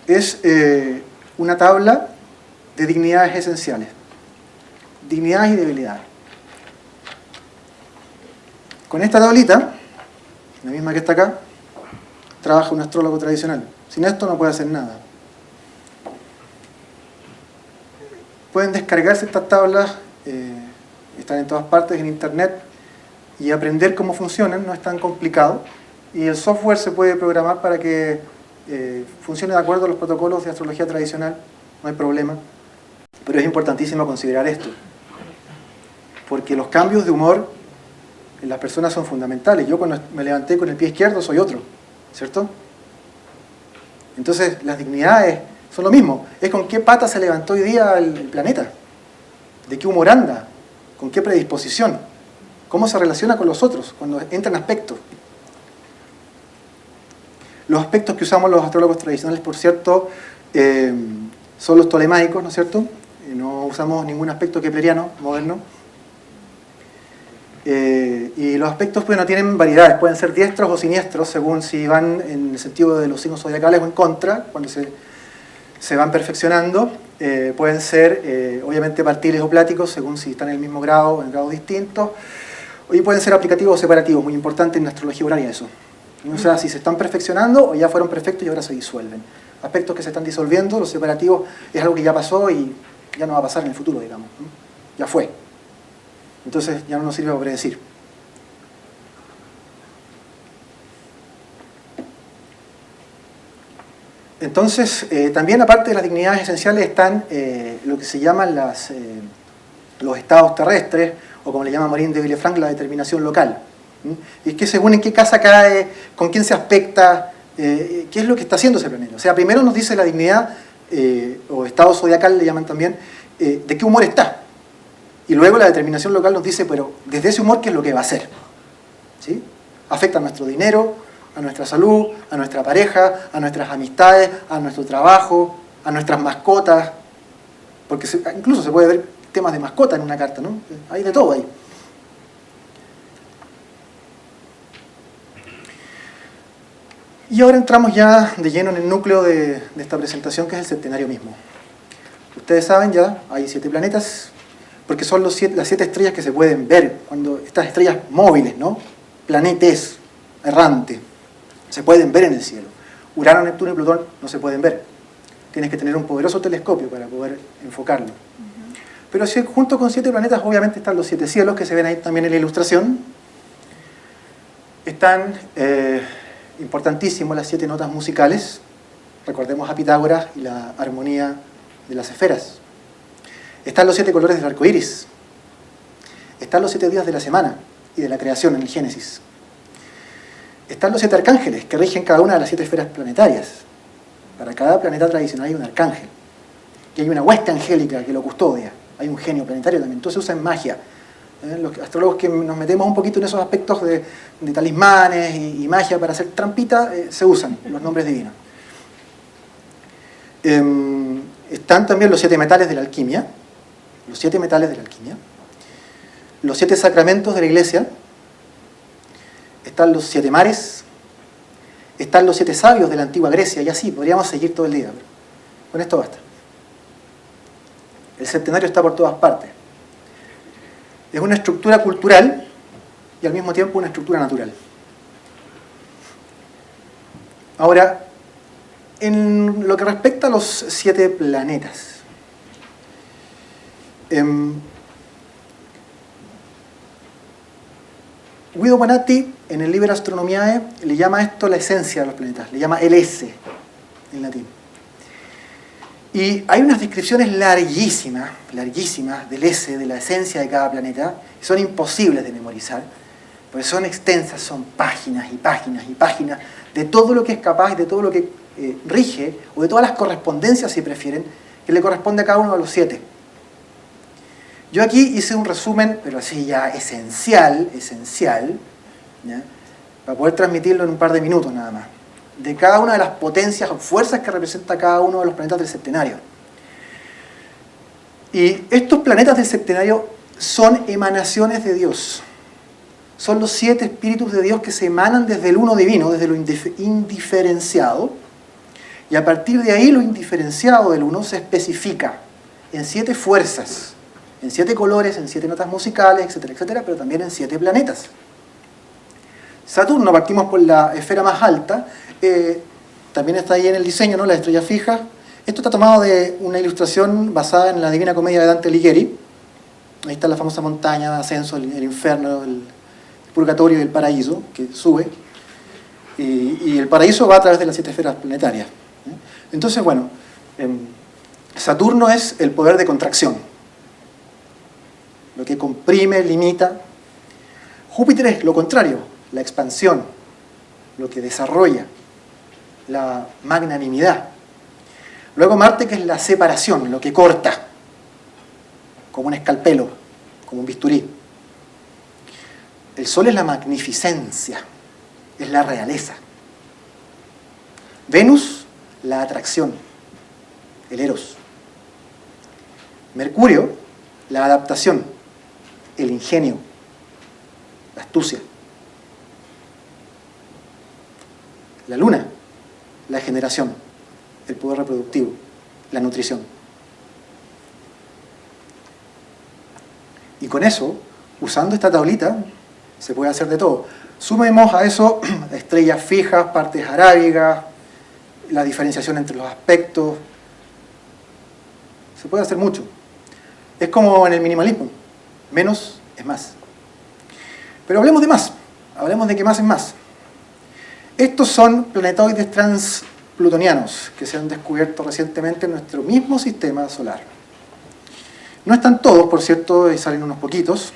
Speaker 1: es una tabla de dignidades esenciales, dignidades y debilidades. Con esta tablita, la misma que está acá, trabaja un astrólogo tradicional. Sin esto no puede hacer nada. Pueden descargarse estas tablas, están en todas partes en internet, y aprender cómo funcionan, no es tan complicado. Y el software se puede programar para que funcione de acuerdo a los protocolos de astrología tradicional, no hay problema. Pero es importantísimo considerar esto, porque los cambios de humor en las personas son fundamentales. Yo cuando me levanté con el pie izquierdo soy otro, ¿cierto? Entonces las dignidades son lo mismo, es con qué pata se levantó hoy día el planeta, de qué humor anda, con qué predisposición, cómo se relaciona con los otros, cuando entran aspectos. Los aspectos que usamos los astrólogos tradicionales, por cierto, son los tolemaicos, ¿no es cierto? No usamos ningún aspecto kepleriano, moderno. Y los aspectos, bueno, tienen variedades, pueden ser diestros o siniestros, según si van en el sentido de los signos zodiacales o en contra, cuando se van perfeccionando. Pueden ser, obviamente, partiles o pláticos, según si están en el mismo grado o en grados distintos. Y pueden ser aplicativos o separativos, muy importante en la astrología horaria eso. O sea, si se están perfeccionando o ya fueron perfectos y ahora se disuelven. Aspectos que se están disolviendo, los separativos es algo que ya pasó y ya no va a pasar en el futuro, digamos. Ya fue. Entonces ya no nos sirve para predecir. Entonces, también aparte de las dignidades esenciales están lo que se llaman los estados terrestres, o como le llama Marín de Villefranc, la determinación local. Y es que según en qué casa cae, con quién se aspecta, qué es lo que está haciendo ese planeta. O sea, primero nos dice la dignidad, o estado zodiacal le llaman también, de qué humor está. Y luego la determinación local nos dice, pero desde ese humor, ¿qué es lo que va a hacer? ¿Sí? Afecta a nuestro dinero, a nuestra salud, a nuestra pareja, a nuestras amistades, a nuestro trabajo, a nuestras mascotas. Porque incluso se puede ver temas de mascota en una carta, ¿no? Hay de todo ahí. Y ahora entramos ya de lleno en el núcleo de esta presentación, que es el septenario mismo. Ustedes saben ya, hay 7 planetas, porque son las 7 estrellas que se pueden ver, cuando estas estrellas móviles, ¿no? Planetes errantes, se pueden ver en el cielo. Urano, Neptuno y Plutón no se pueden ver. Tienes que tener un poderoso telescopio para poder enfocarlo. Pero junto con 7 planetas, obviamente están los 7 cielos, que se ven ahí también en la ilustración. Están importantísimos las 7 notas musicales. Recordemos a Pitágoras y la armonía de las esferas. Están los 7 colores del arco iris. Están los 7 días de la semana y de la creación en el Génesis. Están los 7 arcángeles que rigen cada una de las 7 esferas planetarias. Para cada planeta tradicional hay un arcángel. y hay una hueste angélica que lo custodia. Hay un genio planetario también, entonces se usa en magia. Los astrólogos que nos metemos un poquito en esos aspectos de talismanes y magia para hacer trampita, se usan los nombres divinos. Están también los 7 metales de la alquimia, los 7 metales de la alquimia, los 7 sacramentos de la iglesia, están los 7 mares, están los 7 sabios de la antigua Grecia, y así, podríamos seguir todo el día, pero con esto basta. El septenario está por todas partes. Es una estructura cultural y al mismo tiempo una estructura natural. Ahora, en lo que respecta a los 7 planetas, Guido Bonatti, en el Liber Astronomiae, le llama esto la esencia de los planetas, le llama el esse en latín. Y hay unas descripciones larguísimas del esse, de la esencia de cada planeta, que son imposibles de memorizar, porque son extensas, son páginas y páginas y páginas de todo lo que es capaz, de todo lo que rige, o de todas las correspondencias, si prefieren, que le corresponde a cada uno de los 7. Yo aquí hice un resumen, pero así ya esencial, ¿ya?, para poder transmitirlo en un par de minutos nada más, de cada una de las potencias o fuerzas que representa cada uno de los planetas del septenario. Y estos planetas del septenario son emanaciones de Dios. Son los 7 espíritus de Dios que se emanan desde el uno divino, desde lo indiferenciado, y a partir de ahí lo indiferenciado del uno se especifica en 7 fuerzas, en 7 colores, en 7 notas musicales, etcétera, etcétera, pero también en 7 planetas. Saturno, partimos por la esfera más alta, también está ahí en el diseño, ¿no?, la estrella fija. Esto está tomado de una ilustración basada en la Divina Comedia de Dante Alighieri. Ahí está la famosa montaña de ascenso, el infierno, el purgatorio y el paraíso, que sube. Y el paraíso va a través de las 7 esferas planetarias. Entonces, bueno, Saturno es el poder de contracción, lo que comprime, limita. Júpiter es lo contrario, la expansión, lo que desarrolla, la magnanimidad. Luego Marte, que es la separación, lo que corta, como un escalpelo, como un bisturí. El Sol es la magnificencia, es la realeza. Venus, la atracción, el eros. Mercurio, la adaptación, el ingenio, la astucia. La Luna, la generación, el poder reproductivo, la nutrición. Y con eso, usando esta tablita, se puede hacer de todo. Sumemos a eso estrellas fijas, partes arábigas, la diferenciación entre los aspectos. Se puede hacer mucho. Es como en el minimalismo. Menos es más. Pero hablemos de más. Hablemos de que más es más. Estos son planetoides transplutonianos que se han descubierto recientemente en nuestro mismo sistema solar. No están todos, por cierto, y salen unos poquitos.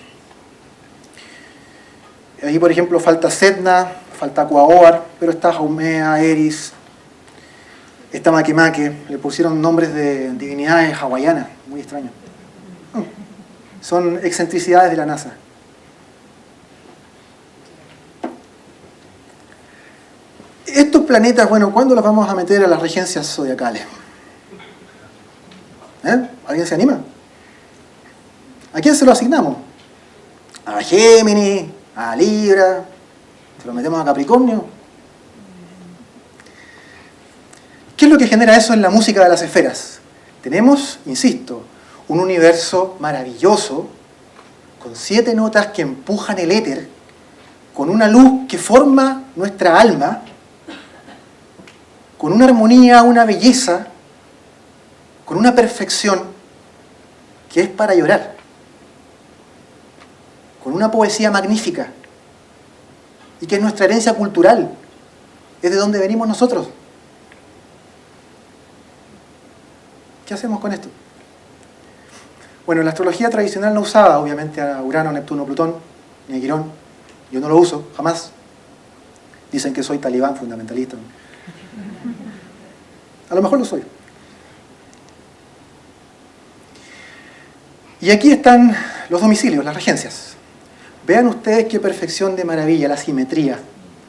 Speaker 1: Ahí, por ejemplo, falta Sedna, falta Quaoar, pero está Haumea, Eris, está Makemake. Le pusieron nombres de divinidades hawaianas, muy extraños. Son excentricidades de la NASA. Estos planetas, bueno, ¿cuándo los vamos a meter a las regencias zodiacales? ¿Alguien se anima? ¿A quién se lo asignamos? ¿A Géminis? ¿A Libra? ¿Se lo metemos a Capricornio? ¿Qué es lo que genera eso en la música de las esferas? Tenemos, insisto, un universo maravilloso, con 7 notas que empujan el éter, con una luz que forma nuestra alma, con una armonía, una belleza, con una perfección que es para llorar, con una poesía magnífica, y que es nuestra herencia cultural, es de donde venimos nosotros. ¿Qué hacemos con esto? Bueno, la astrología tradicional no usaba, obviamente, a Urano, Neptuno, Plutón, ni a Quirón. Yo no lo uso, jamás. Dicen que soy talibán fundamentalista. A lo mejor lo soy. Y aquí están los domicilios, las regencias. Vean ustedes qué perfección de maravilla, la simetría,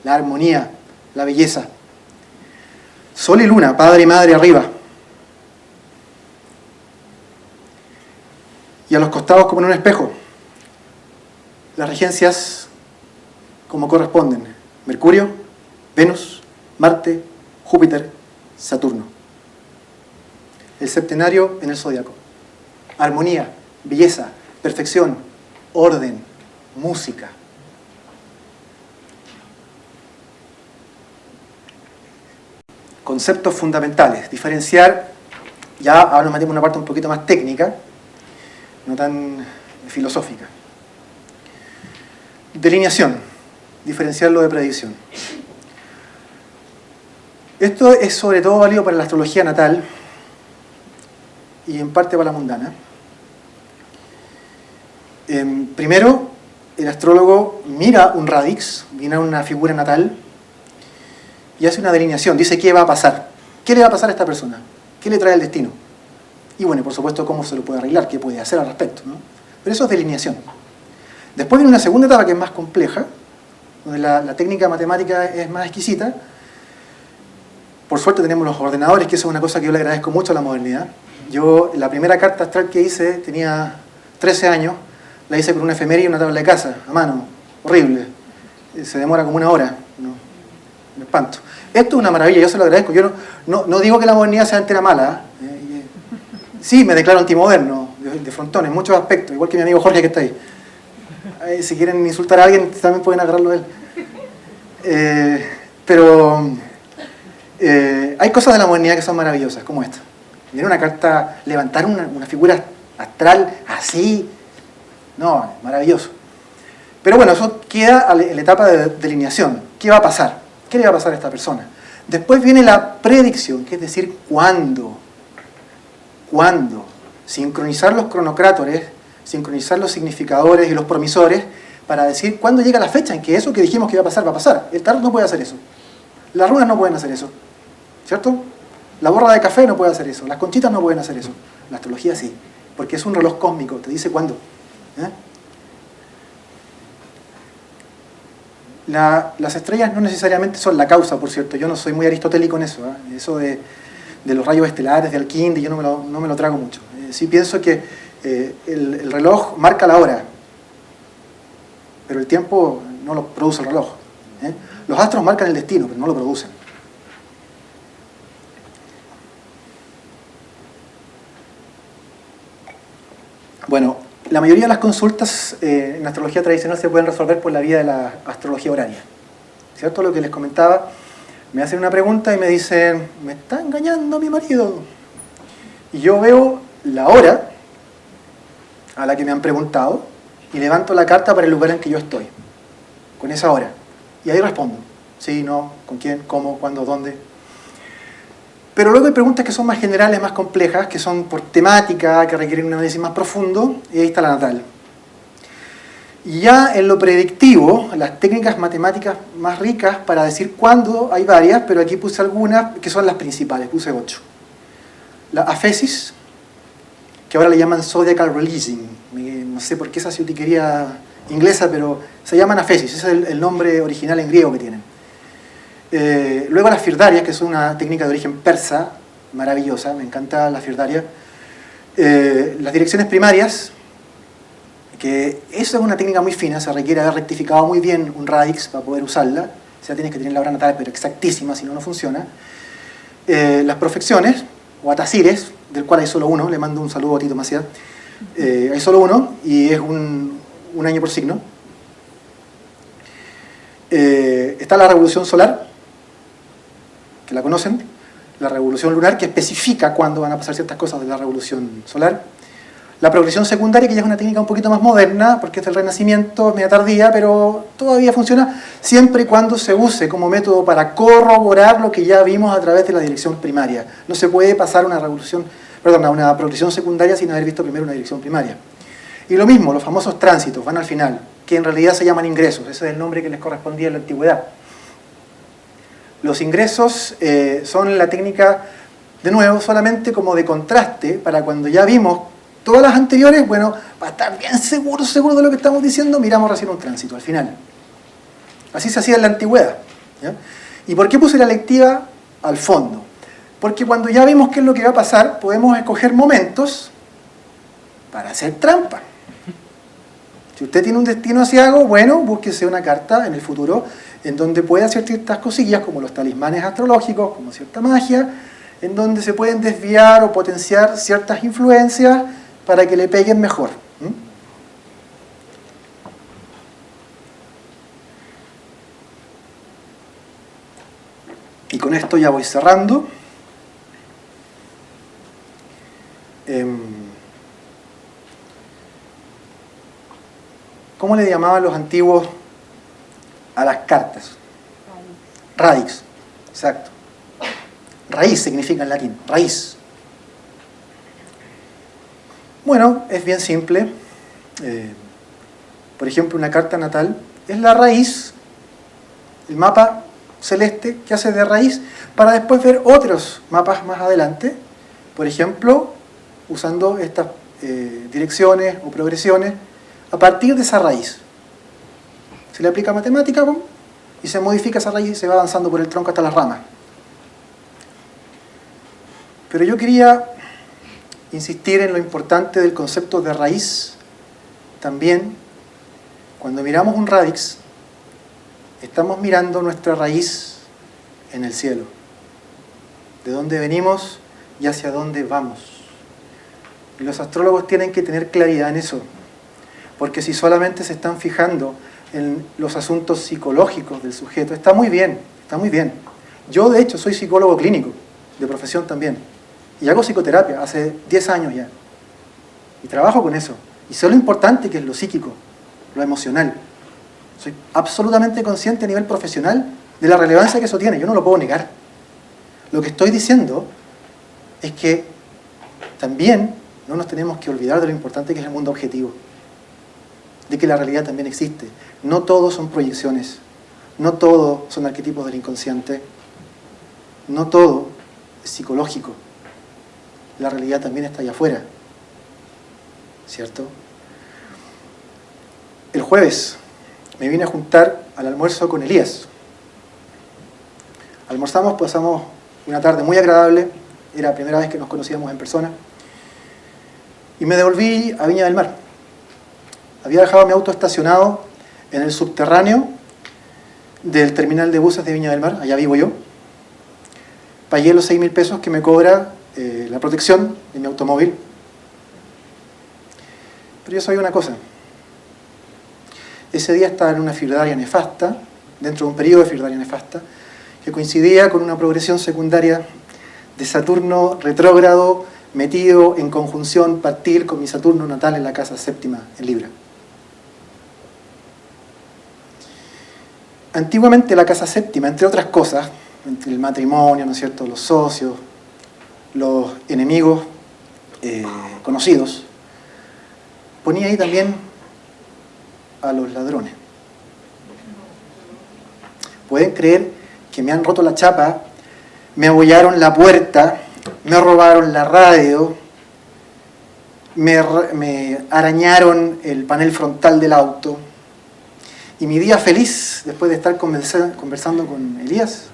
Speaker 1: la armonía, la belleza. Sol y luna, padre y madre arriba. Y a los costados como en un espejo. Las regencias como corresponden. Mercurio, Venus, Marte, Júpiter, Saturno. El septenario en el zodiaco. Armonía, belleza, perfección, orden, música. Conceptos fundamentales. Diferenciar, ya ahora nos metemos en una parte un poquito más técnica, no tan filosófica. Delineación. Diferenciarlo de predicción. Esto es sobre todo válido para la astrología natal y en parte para la mundana. Primero, el astrólogo mira un radix, mira una figura natal y hace una delineación. Dice qué va a pasar. ¿Qué le va a pasar a esta persona? ¿Qué le trae el destino? Y bueno, por supuesto, cómo se lo puede arreglar, qué puede hacer al respecto, ¿no? Pero eso es delineación. Después viene una segunda etapa que es más compleja, donde la técnica matemática es más exquisita. Por suerte tenemos los ordenadores, que eso es una cosa que yo le agradezco mucho a la modernidad. Yo, la primera carta astral que hice, tenía 13 años, la hice con una efeméride y una tabla de casa, a mano, horrible. Se demora como 1 hora, ¿no? Me espanto. Esto es una maravilla, yo se lo agradezco. Yo no digo que la modernidad sea entera mala, ¿eh? Sí, me declaro antimoderno, de frontón, en muchos aspectos, igual que mi amigo Jorge que está ahí. Si quieren insultar a alguien, también pueden agarrarlo a él. Pero hay cosas de la modernidad que son maravillosas, como esta. Miren una carta, levantar una figura astral así, no, maravilloso. Pero bueno, eso queda en la etapa de delineación. ¿Qué va a pasar? ¿Qué le va a pasar a esta persona? Después viene la predicción, que es decir, ¿cuándo? ¿Cuándo? Sincronizar los cronocrátores, sincronizar los significadores y los promisores para decir cuándo llega la fecha en que eso que dijimos que iba a pasar, va a pasar. El tarot no puede hacer eso. Las runas no pueden hacer eso. ¿Cierto? La borra de café no puede hacer eso. Las conchitas no pueden hacer eso. La astrología sí. Porque es un reloj cósmico. Te dice cuándo. Las estrellas no necesariamente son la causa, por cierto. Yo no soy muy aristotélico en eso. Eso de los rayos estelares, de Alquinde, yo no me lo trago mucho. Sí pienso que el reloj marca la hora, pero el tiempo no lo produce el reloj. Los astros marcan el destino, pero no lo producen. Bueno, la mayoría de las consultas en astrología tradicional se pueden resolver por la vía de la astrología horaria. ¿Cierto? Lo que les comentaba, me hacen una pregunta y me dicen, me está engañando mi marido. Y yo veo la hora a la que me han preguntado y levanto la carta para el lugar en que yo estoy, con esa hora. Y ahí respondo, sí, no, con quién, cómo, cuándo, dónde. Pero luego hay preguntas que son más generales, más complejas, que son por temática, que requieren un análisis más profundo, y ahí está la natal. Y ya en lo predictivo, las técnicas matemáticas más ricas para decir cuándo, hay varias, pero aquí puse algunas que son las principales, puse 8. La afesis, que ahora le llaman zodiacal releasing, no sé por qué esa ciutiquería inglesa, pero se llaman afesis, ese es el nombre original en griego que tienen. Luego las firdarias, que son una técnica de origen persa, maravillosa, me encanta la firdaria. Las direcciones primarias, que eso es una técnica muy fina, se requiere haber rectificado muy bien un radix para poder usarla, o sea, tienes que tener la hora natal, pero exactísima, si no, no funciona. Las profecciones, o atasires, del cual hay solo uno, le mando un saludo a Tito Maciá. Hay solo uno, y es un año por signo. Está la revolución solar, que la conocen, la revolución lunar, que especifica cuándo van a pasar ciertas cosas de la revolución solar. La progresión secundaria, que ya es una técnica un poquito más moderna, porque es del Renacimiento, es media tardía, pero todavía funciona siempre y cuando se use como método para corroborar lo que ya vimos a través de la dirección primaria. No se puede pasar a una progresión secundaria sin haber visto primero una dirección primaria. Y lo mismo, los famosos tránsitos van al final, que en realidad se llaman ingresos, ese es el nombre que les correspondía en la antigüedad. Los ingresos son la técnica, de nuevo, solamente como de contraste, para cuando ya vimos Todas las anteriores, bueno, para estar bien seguro de lo que estamos diciendo, miramos recién un tránsito, al final. Así se hacía en la antigüedad. ¿Ya? ¿Y por qué puse la lectiva al fondo? Porque cuando ya vimos qué es lo que va a pasar, podemos escoger momentos para hacer trampa. Si usted tiene un destino hacia algo, bueno, búsquese una carta en el futuro en donde puede hacer ciertas cosillas, como los talismanes astrológicos, como cierta magia, en donde se pueden desviar o potenciar ciertas influencias para que le peguen mejor. Y con esto ya voy cerrando. ¿Cómo le llamaban los antiguos a las cartas? Radix, exacto. Raíz significa en latín, raíz. Bueno, es bien simple. Por ejemplo, una carta natal es la raíz, el mapa celeste que hace de raíz, para después ver otros mapas más adelante, por ejemplo, usando estas direcciones o progresiones a partir de esa raíz. Se le aplica matemática y se modifica esa raíz y se va avanzando por el tronco hasta las ramas. Pero yo quería insistir en lo importante del concepto de raíz. También, cuando miramos un radix, estamos mirando nuestra raíz en el cielo. De dónde venimos y hacia dónde vamos. Y los astrólogos tienen que tener claridad en eso. Porque si solamente se están fijando en los asuntos psicológicos del sujeto, está muy bien, está muy bien. Yo, de hecho, soy psicólogo clínico, de profesión también. Y hago psicoterapia hace 10 años ya. Y trabajo con eso. Y sé lo importante que es lo psíquico, lo emocional. Soy absolutamente consciente a nivel profesional de la relevancia que eso tiene. Yo no lo puedo negar. Lo que estoy diciendo es que también no nos tenemos que olvidar de lo importante que es el mundo objetivo. De que la realidad también existe. No todos son proyecciones. No todo son arquetipos del inconsciente. No todo es psicológico. La realidad también está allá afuera. ¿Cierto? El jueves me vine a juntar al almuerzo con Elías. Almorzamos, pasamos una tarde muy agradable. Era la primera vez que nos conocíamos en persona. Y me devolví a Viña del Mar. Había dejado mi auto estacionado en el subterráneo del terminal de buses de Viña del Mar. Allá vivo yo. Pagué los 6.000 pesos que me cobra la protección de mi automóvil. Pero yo sabía una cosa. Ese día estaba en una firdaria nefasta, dentro de un periodo de firdaria nefasta, que coincidía con una progresión secundaria de Saturno retrógrado metido en conjunción partil con mi Saturno natal en la casa séptima en Libra. Antiguamente la casa séptima, entre otras cosas, el matrimonio, ¿no es cierto?, los socios, los enemigos conocidos, ponía ahí también a los ladrones. Pueden creer que me han roto la chapa, me abollaron la puerta, me robaron la radio, me arañaron el panel frontal del auto. Y mi día feliz, después de estar conversando con Elías,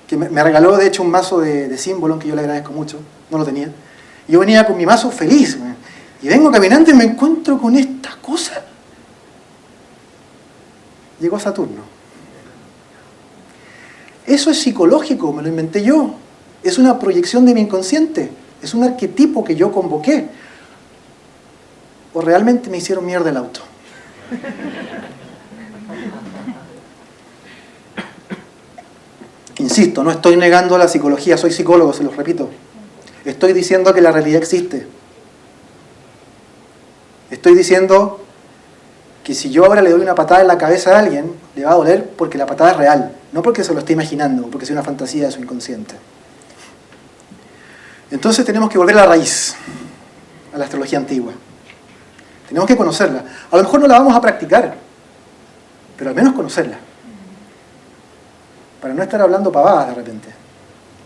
Speaker 1: que me regaló de hecho un mazo de símbolo, que yo le agradezco mucho, no lo tenía. Y yo venía con mi mazo feliz, y vengo caminando y me encuentro con esta cosa. Llegó Saturno. Eso es psicológico, me lo inventé yo. Es una proyección de mi inconsciente. Es un arquetipo que yo convoqué. O realmente me hicieron mierda el auto. Insisto, no estoy negando la psicología, soy psicólogo, se los repito. Estoy diciendo que la realidad existe. Estoy diciendo que si yo ahora le doy una patada en la cabeza a alguien, le va a doler porque la patada es real, no porque se lo esté imaginando, porque es una fantasía de su inconsciente. Entonces tenemos que volver a la raíz, a la astrología antigua. Tenemos que conocerla. A lo mejor no la vamos a practicar, pero al menos conocerla. Para no estar hablando pavadas de repente.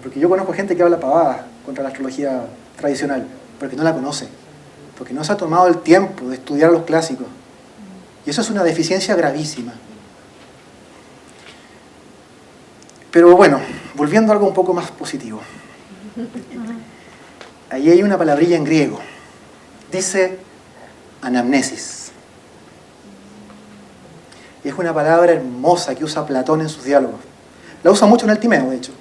Speaker 1: Porque yo conozco gente que habla pavadas contra la astrología tradicional, porque no la conoce. porque no se ha tomado el tiempo de estudiar los clásicos. Y eso es una deficiencia gravísima. Pero bueno, volviendo a algo un poco más positivo. Ahí hay una palabrilla en griego. Dice anamnesis. Y es una palabra hermosa que usa Platón en sus diálogos. La usa mucho en el Timeo, de hecho.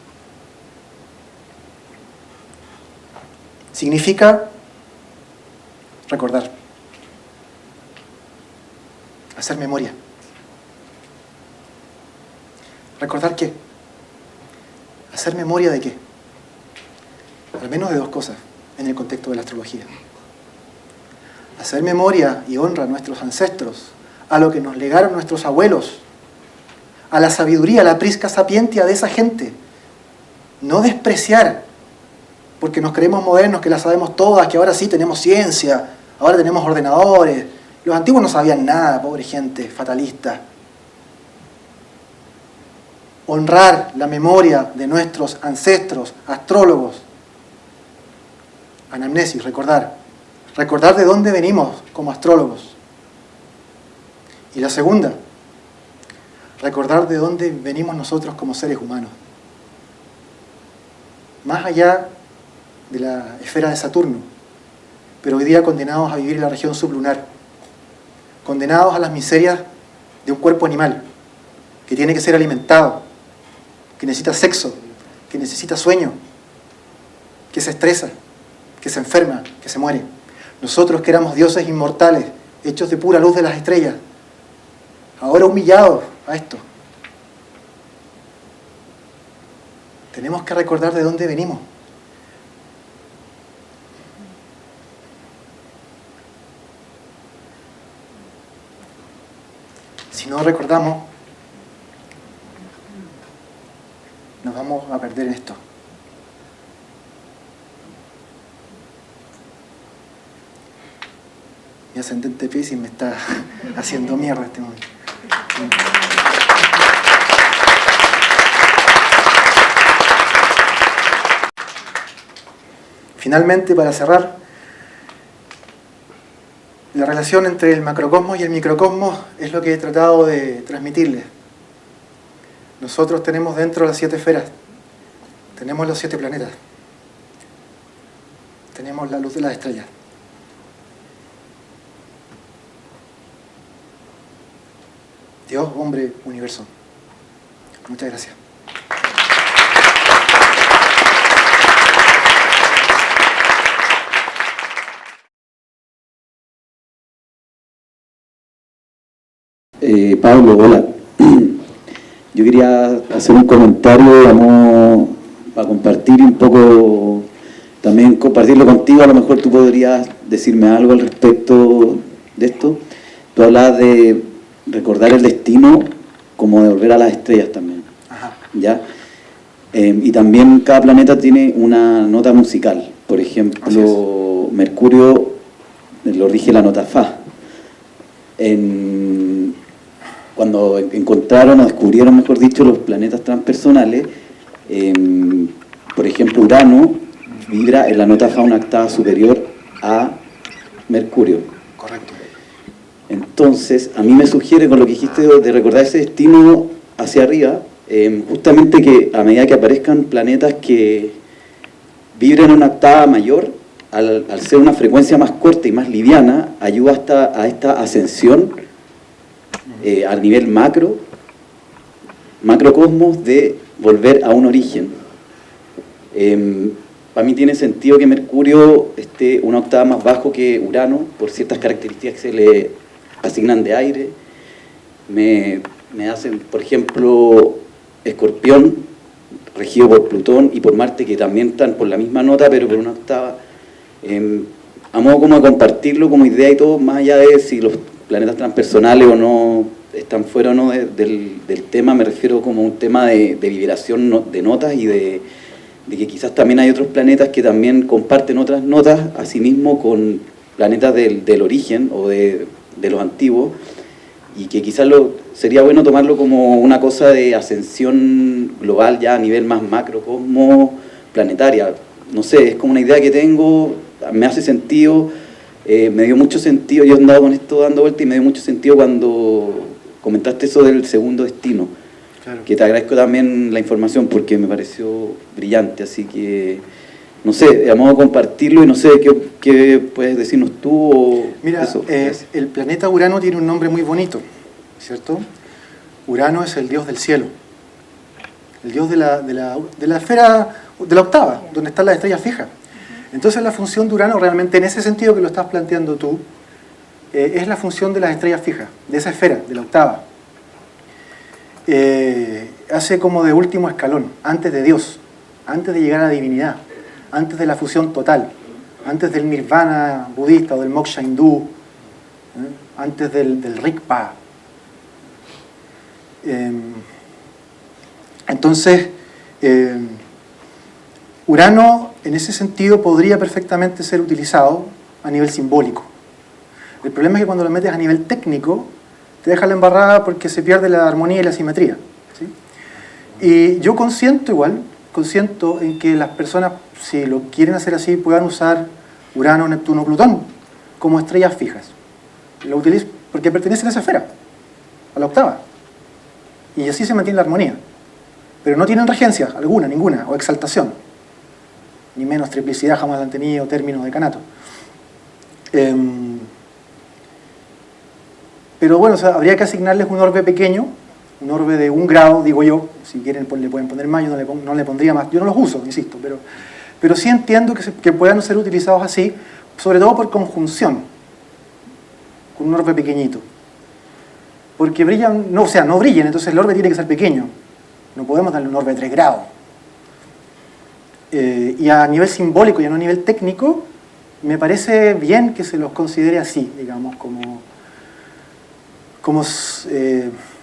Speaker 1: Significa recordar. Hacer memoria. ¿Recordar qué? ¿Hacer memoria de qué? Al menos de dos cosas en el contexto de la astrología. Hacer memoria y honra a nuestros ancestros, a lo que nos legaron nuestros abuelos, a la sabiduría, a la prisca sapientia de esa gente. No despreciar, porque nos creemos modernos, que la sabemos todas, que ahora sí tenemos ciencia, ahora tenemos ordenadores. Los antiguos no sabían nada, pobre gente, fatalista. Honrar la memoria de nuestros ancestros, astrólogos. Anamnesis, recordar. Recordar de dónde venimos como astrólogos. Y la segunda, recordar de dónde venimos nosotros como seres humanos. Más allá de la esfera de Saturno, pero hoy día condenados a vivir en la región sublunar, condenados a las miserias de un cuerpo animal, que tiene que ser alimentado, que necesita sexo, que necesita sueño, que se estresa, que se enferma, que se muere. Nosotros que éramos dioses inmortales, hechos de pura luz de las estrellas, ahora humillados a esto. Tenemos que recordar de dónde venimos. Si no recordamos, nos vamos a perder en esto. Mi ascendente Piscis me está haciendo mierda este momento. Finalmente, para cerrar, la relación entre el macrocosmos y el microcosmos es lo que he tratado de transmitirles. Nosotros tenemos dentro las 7 esferas, tenemos los 7 planetas, tenemos la luz de las estrellas. Dios, hombre, universo. Muchas gracias.
Speaker 2: Pablo, hola. Yo quería hacer un comentario, digamos, para compartir un poco, también compartirlo contigo. A lo mejor tú podrías decirme algo al respecto de esto. Tú hablabas de recordar el destino como de volver a las estrellas también.
Speaker 1: Ajá. ¿Ya?
Speaker 2: Y también cada planeta tiene una nota musical. Por ejemplo, Mercurio lo rige la nota Fa. Cuando encontraron o descubrieron, mejor dicho, los planetas transpersonales, por ejemplo, Urano vibra en la nota Fa una octava superior a Mercurio.
Speaker 1: Correcto.
Speaker 2: Entonces, a mí me sugiere, con lo que dijiste de recordar ese destino hacia arriba, justamente que a medida que aparezcan planetas que vibren una octava mayor, al ser una frecuencia más corta y más liviana, ayuda a esta ascensión a nivel macrocosmos, de volver a un origen. Para mí tiene sentido que Mercurio esté una octava más bajo que Urano, por ciertas características que se le asignan de aire. Me hacen, por ejemplo, Escorpión, regido por Plutón y por Marte, que también están por la misma nota, pero por una octava. A modo como de compartirlo como idea y todo, más allá de si los planetas transpersonales o no están fuera o no del tema, me refiero como un tema de vibración de notas y de que quizás también hay otros planetas que también comparten otras notas, asimismo con planetas del origen o de los antiguos, y que quizás sería bueno tomarlo como una cosa de ascensión global ya a nivel más macrocosmo planetaria. No sé, es como una idea que tengo, me hace sentido, Me dio mucho sentido, yo andaba con esto dando vuelta y me dio mucho sentido cuando comentaste eso del segundo destino. Claro. Que te agradezco también la información porque me pareció brillante, así que, no sé, a modo de compartirlo y no sé qué puedes decirnos tú o
Speaker 1: Mira,
Speaker 2: eso.
Speaker 1: El planeta Urano tiene un nombre muy bonito, ¿cierto? Urano es el dios del cielo, el dios de la esfera, de la octava, donde están las estrellas fijas. Entonces la función de Urano realmente, en ese sentido que lo estás planteando tú, es la función de las estrellas fijas, de esa esfera, de la octava. Hace como de último escalón, antes de Dios, antes de llegar a la divinidad, antes de la fusión total, antes del nirvana budista o del moksha hindú, antes del Rigpa. Entonces, Urano en ese sentido podría perfectamente ser utilizado a nivel simbólico. El problema es que cuando lo metes a nivel técnico te deja la embarrada porque se pierde la armonía y la simetría, ¿sí? Y yo consiento en que las personas, si lo quieren hacer así, puedan usar Urano, Neptuno, Plutón como estrellas fijas. Lo utilizo porque pertenecen a esa esfera, a la octava. Y así se mantiene la armonía. Pero no tienen regencia alguna, ninguna, o exaltación. Ni menos triplicidad jamás la han tenido, términos de canato. Pero bueno, o sea, habría que asignarles un orbe pequeño, un orbe de 1 grado, digo yo. Si quieren le pueden poner más, yo no le pondría más. Yo no los uso, insisto, pero sí entiendo que puedan ser utilizados así, sobre todo por conjunción, con un orbe pequeñito. Porque brillan, no brillen, entonces el orbe tiene que ser pequeño. No podemos darle un orbe de 3 grados. Y a nivel simbólico y a nivel técnico, me parece bien que se los considere así, digamos, como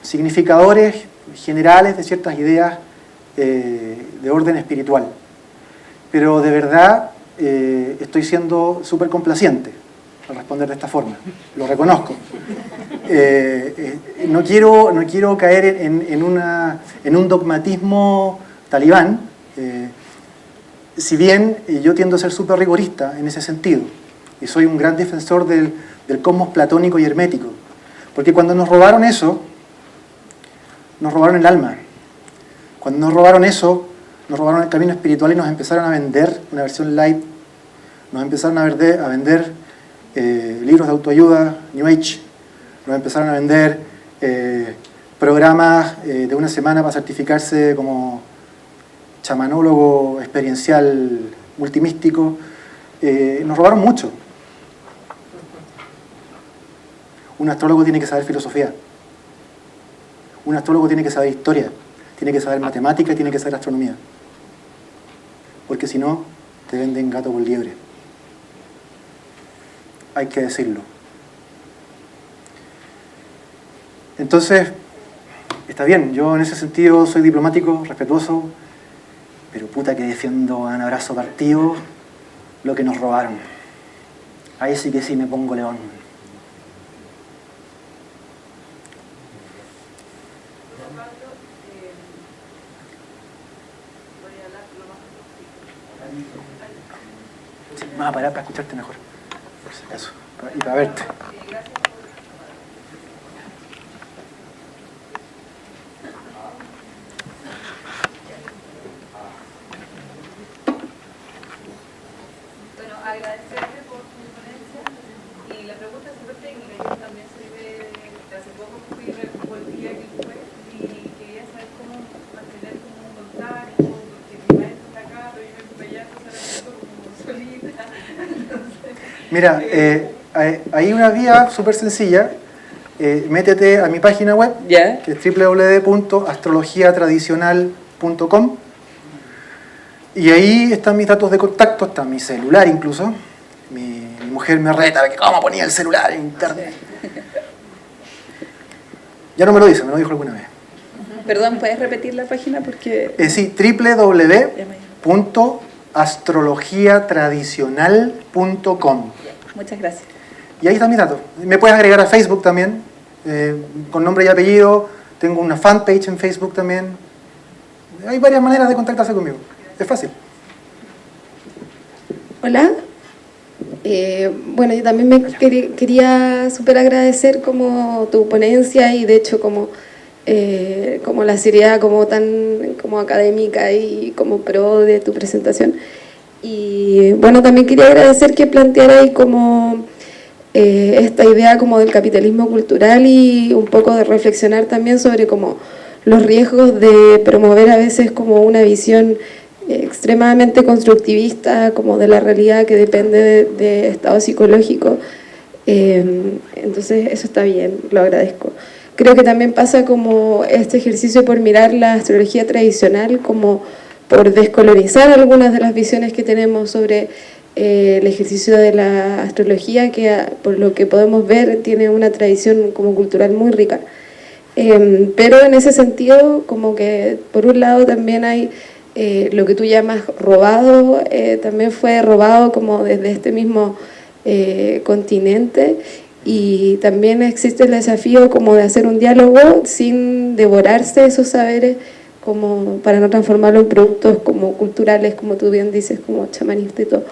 Speaker 1: significadores generales de ciertas ideas de orden espiritual. Pero de verdad estoy siendo súper complaciente al responder de esta forma, lo reconozco. No quiero caer en un dogmatismo talibán, si bien yo tiendo a ser súper rigorista en ese sentido, y soy un gran defensor del cosmos platónico y hermético, porque cuando nos robaron eso, nos robaron el alma. Cuando nos robaron eso, nos robaron el camino espiritual y nos empezaron a vender una versión light, nos empezaron a vender libros de autoayuda, New Age, nos empezaron a vender programas de una semana para certificarse como chamanólogo experiencial multimístico. Nos robaron mucho. Un astrólogo tiene que saber filosofía. Un astrólogo tiene que saber historia, tiene que saber matemática y tiene que saber astronomía. Porque si no, te venden gato por liebre. Hay que decirlo. Entonces, está bien, yo en ese sentido soy diplomático, respetuoso, pero puta que defiendo a un abrazo partido lo que nos robaron. Ahí sí que sí me pongo león. Sí, me voy a parar para escucharte mejor, por si acaso, y para verte.
Speaker 3: Bueno, agradecerte por tu ponencia y la pregunta es súper técnica. Yo también soy de hace poco volví a Quilpué y quería saber cómo mantener como un contacto, porque mi maestro está acá, pero yo me allá, entonces ahora como solita.
Speaker 1: Mira, hay una vía súper sencilla. Métete a mi página web,
Speaker 4: ¿Ya?
Speaker 1: que es www.astrologiatradicional.com, y ahí están mis datos de contacto, está mi celular incluso. Mi mujer me reta, ¿cómo ponía el celular en internet? Ya no me lo dice, me lo dijo alguna vez.
Speaker 4: Perdón, ¿puedes repetir la página? Porque...
Speaker 1: Sí, www.astrologiatradicional.com.
Speaker 4: Muchas gracias.
Speaker 1: Y ahí están mis datos. Me puedes agregar a Facebook también, con nombre y apellido. Tengo una fanpage en Facebook también. Hay varias maneras de contactarse conmigo. Es fácil.
Speaker 4: Hola.
Speaker 5: Bueno, yo también quería súper agradecer como tu ponencia y de hecho como la seriedad como tan como académica y como pro de tu presentación. Y bueno, también quería agradecer que planteara ahí como esta idea como del capitalismo cultural y un poco de reflexionar también sobre como los riesgos de promover a veces como una visión extremadamente constructivista como de la realidad que depende de estado psicológico. Entonces eso está bien, lo agradezco. Creo que también pasa como este ejercicio por mirar la astrología tradicional, como por descolonizar algunas de las visiones que tenemos sobre el ejercicio de la astrología, que por lo que podemos ver tiene una tradición como cultural muy rica. Pero en ese sentido, como que por un lado también hay lo que tú llamas robado, también fue robado como desde este mismo continente, y también existe el desafío como de hacer un diálogo sin devorarse esos saberes, como para no transformarlo en productos como culturales, como tú bien dices, como chamanista y todo.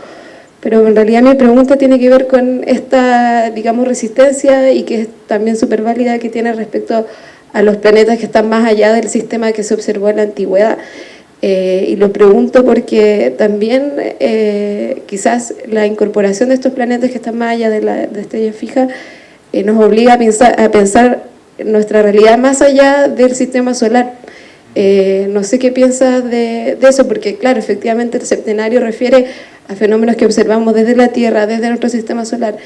Speaker 5: Pero en realidad mi pregunta tiene que ver con esta, digamos, resistencia, y que es también súper válida, que tiene respecto a los planetas que están más allá del sistema que se observó en la antigüedad. Y lo pregunto porque también quizás la incorporación de estos planetas que están más allá de la estrella fija nos obliga a pensar nuestra realidad más allá del sistema solar. No sé qué piensas de eso, porque claro, efectivamente el septenario refiere a fenómenos que observamos desde la Tierra, desde nuestro sistema solar.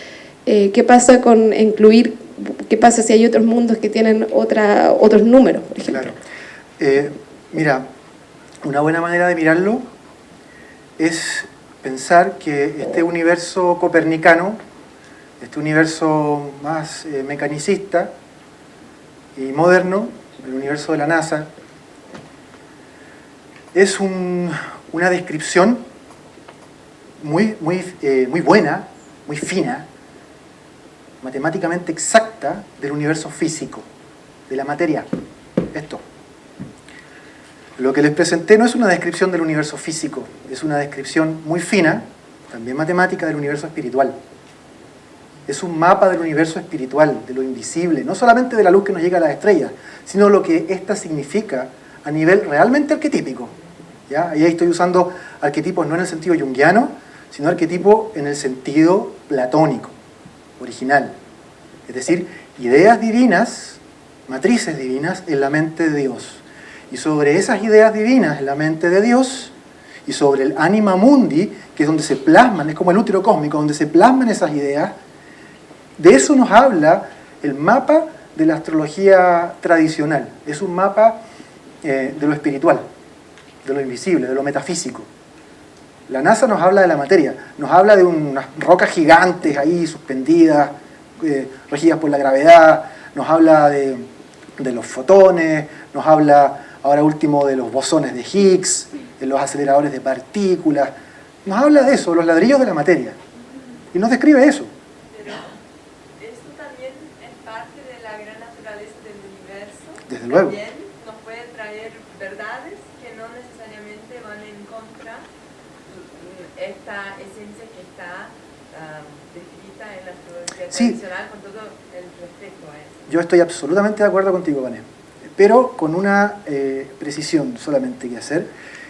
Speaker 5: ¿Qué pasa con incluir, qué pasa si hay otros mundos que tienen otros números, por ejemplo?
Speaker 1: Claro. Mira, una buena manera de mirarlo es pensar que este universo copernicano, este universo más mecanicista y moderno, el universo de la NASA, es una descripción muy buena, muy fina, matemáticamente exacta del universo físico, de la materia. Esto. Lo que les presenté no es una descripción del universo físico, es una descripción muy fina, también matemática, del universo espiritual. Es un mapa del universo espiritual, de lo invisible, no solamente de la luz que nos llega a las estrellas, sino lo que ésta significa a nivel realmente arquetípico. ¿Ya? Ahí estoy usando arquetipos no en el sentido junguiano, sino arquetipo en el sentido platónico, original. Es decir, ideas divinas, matrices divinas en la mente de Dios. Y sobre esas ideas divinas en la mente de Dios, y sobre el anima mundi, que es donde se plasman, es como el útero cósmico, donde se plasman esas ideas, de eso nos habla el mapa de la astrología tradicional. Es un mapa de lo espiritual, de lo invisible, de lo metafísico. La NASA nos habla de la materia, nos habla de unas rocas gigantes ahí suspendidas, regidas por la gravedad, nos habla de los fotones, nos habla ahora último de los bosones de Higgs, de los aceleradores de partículas, nos habla de eso, los ladrillos de la materia, y nos describe eso.
Speaker 3: Pero esto también es parte de la gran naturaleza del universo.
Speaker 1: Desde luego.
Speaker 3: También nos puede traer verdades que no necesariamente van en contra de esta esencia que está descrita en la astrología tradicional, con todo el respeto a eso.
Speaker 1: Yo estoy absolutamente de acuerdo contigo, Vanessa, pero con una precisión solamente que hacer,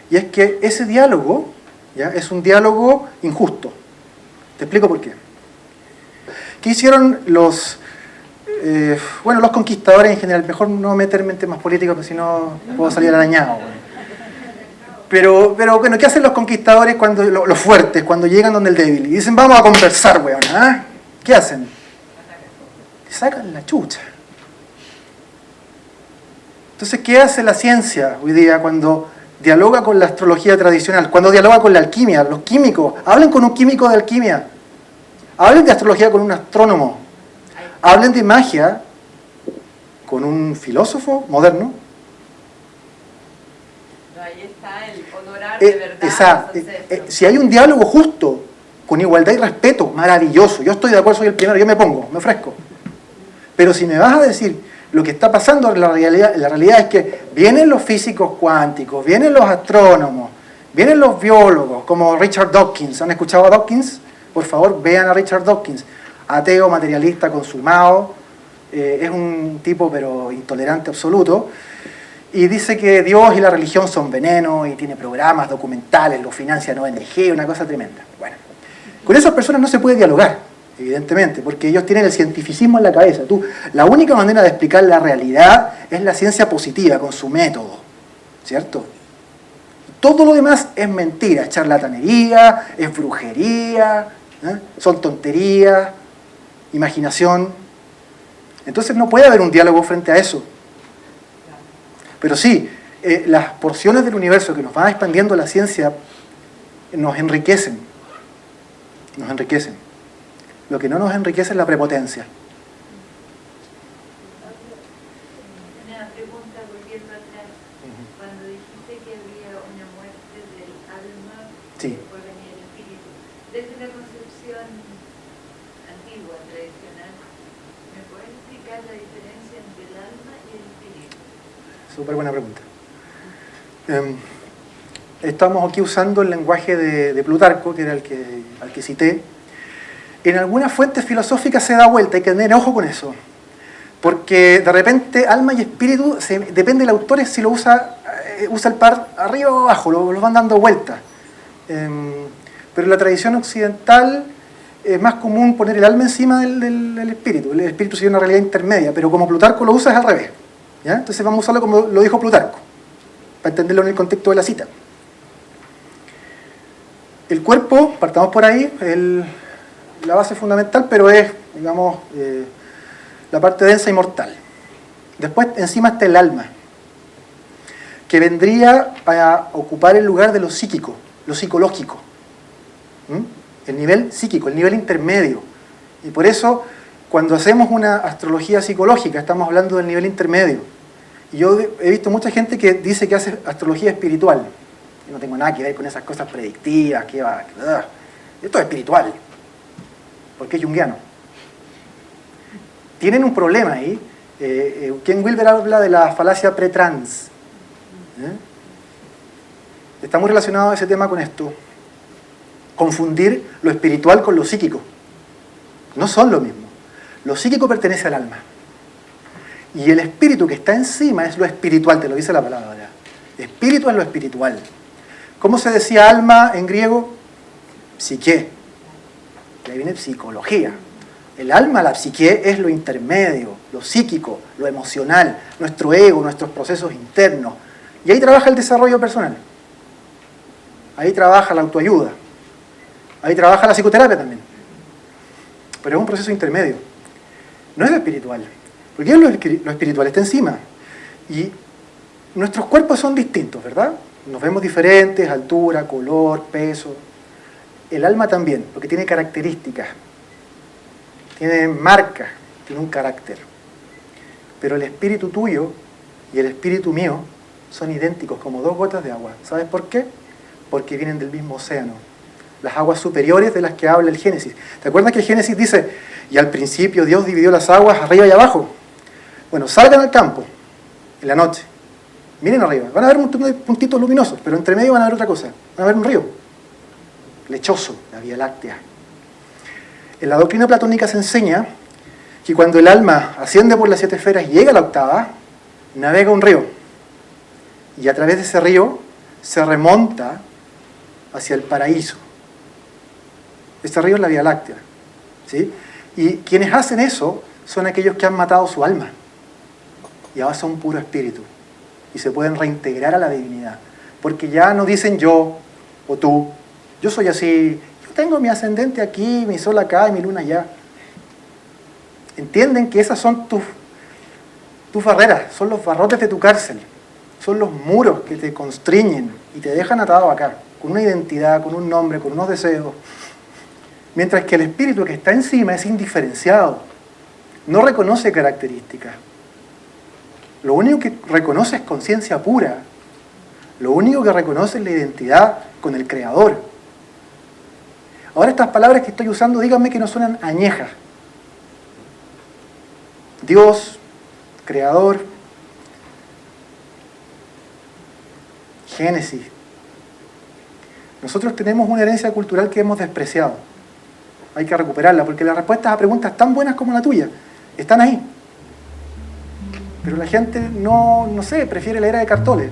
Speaker 1: y es que ese diálogo, ¿ya?, es un diálogo injusto. Te explico por qué. ¿Qué hicieron los conquistadores en general? Mejor no meterme en temas políticos, porque si no puedo salir arañado. Pero bueno, ¿qué hacen los conquistadores, cuando los fuertes, cuando llegan donde el débil? Y dicen, vamos a conversar, weón, ¿ah? ¿Qué hacen? Le sacan la chucha. Entonces, ¿qué hace la ciencia hoy día cuando dialoga con la astrología tradicional? Cuando dialoga con la alquimia, los químicos. Hablen con un químico de alquimia. Hablen de astrología con un astrónomo. Hablen de magia con un filósofo moderno.
Speaker 3: Ahí está el honorar de verdad.
Speaker 1: Si hay un diálogo justo, con igualdad y respeto, maravilloso. Yo estoy de acuerdo, soy el primero, yo me pongo, me ofrezco. Pero si me vas a decir lo que está pasando en la realidad es que vienen los físicos cuánticos, vienen los astrónomos, vienen los biólogos, como Richard Dawkins. ¿Han escuchado a Dawkins? Por favor, vean a Richard Dawkins, ateo, materialista, consumado, es un tipo pero intolerante absoluto, y dice que Dios y la religión son veneno y tiene programas documentales, lo financian ONG, una cosa tremenda. Bueno, con esas personas no se puede dialogar, evidentemente, porque ellos tienen el cientificismo en la cabeza. La única manera de explicar la realidad es la ciencia positiva, con su método, ¿cierto? Todo lo demás es mentira, es charlatanería, es brujería, son tonterías, imaginación. Entonces no puede haber un diálogo frente a eso. Pero sí, las porciones del universo que nos van expandiendo la ciencia nos enriquecen. Nos enriquecen. Lo que no nos enriquece es la prepotencia.
Speaker 6: Una pregunta volviendo atrás. Cuando dijiste que había una muerte del alma,
Speaker 1: Sí.
Speaker 6: después venía el espíritu, desde la concepción antigua, tradicional, ¿me puedes explicar la diferencia entre el alma y el espíritu?
Speaker 1: Súper buena pregunta. Estamos aquí usando el lenguaje de Plutarco, que era al que cité. En algunas fuentes filosóficas se da vuelta, hay que tener ojo con eso. Porque de repente alma y espíritu, depende del autor si lo usa el par arriba o abajo, lo van dando vueltas. Pero en la tradición occidental es más común poner el alma encima del espíritu. El espíritu sería una realidad intermedia, pero como Plutarco lo usa es al revés. ¿Ya? Entonces vamos a usarlo como lo dijo Plutarco, para entenderlo en el contexto de la cita. El cuerpo, partamos por ahí, la base fundamental, pero es, digamos, la parte densa y mortal. Después, encima está el alma, que vendría a ocupar el lugar de lo psíquico, lo psicológico. El nivel psíquico, el nivel intermedio. Y por eso, cuando hacemos una astrología psicológica, estamos hablando del nivel intermedio. Y yo he visto mucha gente que dice que hace astrología espiritual. Yo no tengo nada que ver con esas cosas predictivas, que va. Esto es espiritual, porque es junguiano. Tienen un problema ahí. Ken Wilber habla de la falacia pretrans. Está muy relacionado ese tema con esto. Confundir lo espiritual con lo psíquico. No son lo mismo. Lo psíquico pertenece al alma. Y el espíritu que está encima es lo espiritual, te lo dice la palabra. Espíritu es lo espiritual. ¿Cómo se decía alma en griego? Psique. De ahí viene psicología. El alma, la psique, es lo intermedio, lo psíquico, lo emocional, nuestro ego, nuestros procesos internos. Y ahí trabaja el desarrollo personal. Ahí trabaja la autoayuda. Ahí trabaja la psicoterapia también. Pero es un proceso intermedio. No es lo espiritual. Porque lo espiritual está encima. Y nuestros cuerpos son distintos, ¿verdad? Nos vemos diferentes, altura, color, peso. El alma también, porque tiene características. Tiene marcas, tiene un carácter. Pero el espíritu tuyo y el espíritu mío son idénticos, como dos gotas de agua. ¿Sabes por qué? Porque vienen del mismo océano. Las aguas superiores de las que habla el Génesis. ¿Te acuerdas que el Génesis dice, y al principio Dios dividió las aguas arriba y abajo? Bueno, salgan al campo en la noche. Miren arriba. Van a ver un montón de puntitos luminosos, pero entre medio van a ver otra cosa. Van a ver un río. Lechoso, la Vía Láctea. En la doctrina platónica se enseña que cuando el alma asciende por las 7 esferas y llega a la octava, navega un río. Y a través de ese río se remonta hacia el paraíso. Este río es la Vía Láctea. ¿Sí? Y quienes hacen eso son aquellos que han matado su alma. Y ahora son puro espíritu. Y se pueden reintegrar a la divinidad. Porque ya no dicen yo o tú. Yo soy así. Yo tengo mi ascendente aquí, mi sol acá y mi luna allá. Entienden que esas son tus barreras. Son los barrotes de tu cárcel. Son los muros que te constriñen y te dejan atado acá. Con una identidad, con un nombre, con unos deseos. Mientras que el espíritu que está encima es indiferenciado. No reconoce características. Lo único que reconoce es conciencia pura. Lo único que reconoce es la identidad con el Creador. Ahora estas palabras que estoy usando, díganme que no suenan añejas. Dios, Creador, Génesis. Nosotros tenemos una herencia cultural que hemos despreciado. hay que recuperarla, porque las respuestas a preguntas tan buenas como la tuya están ahí. Pero la gente no sé, prefiere la era de Cartole.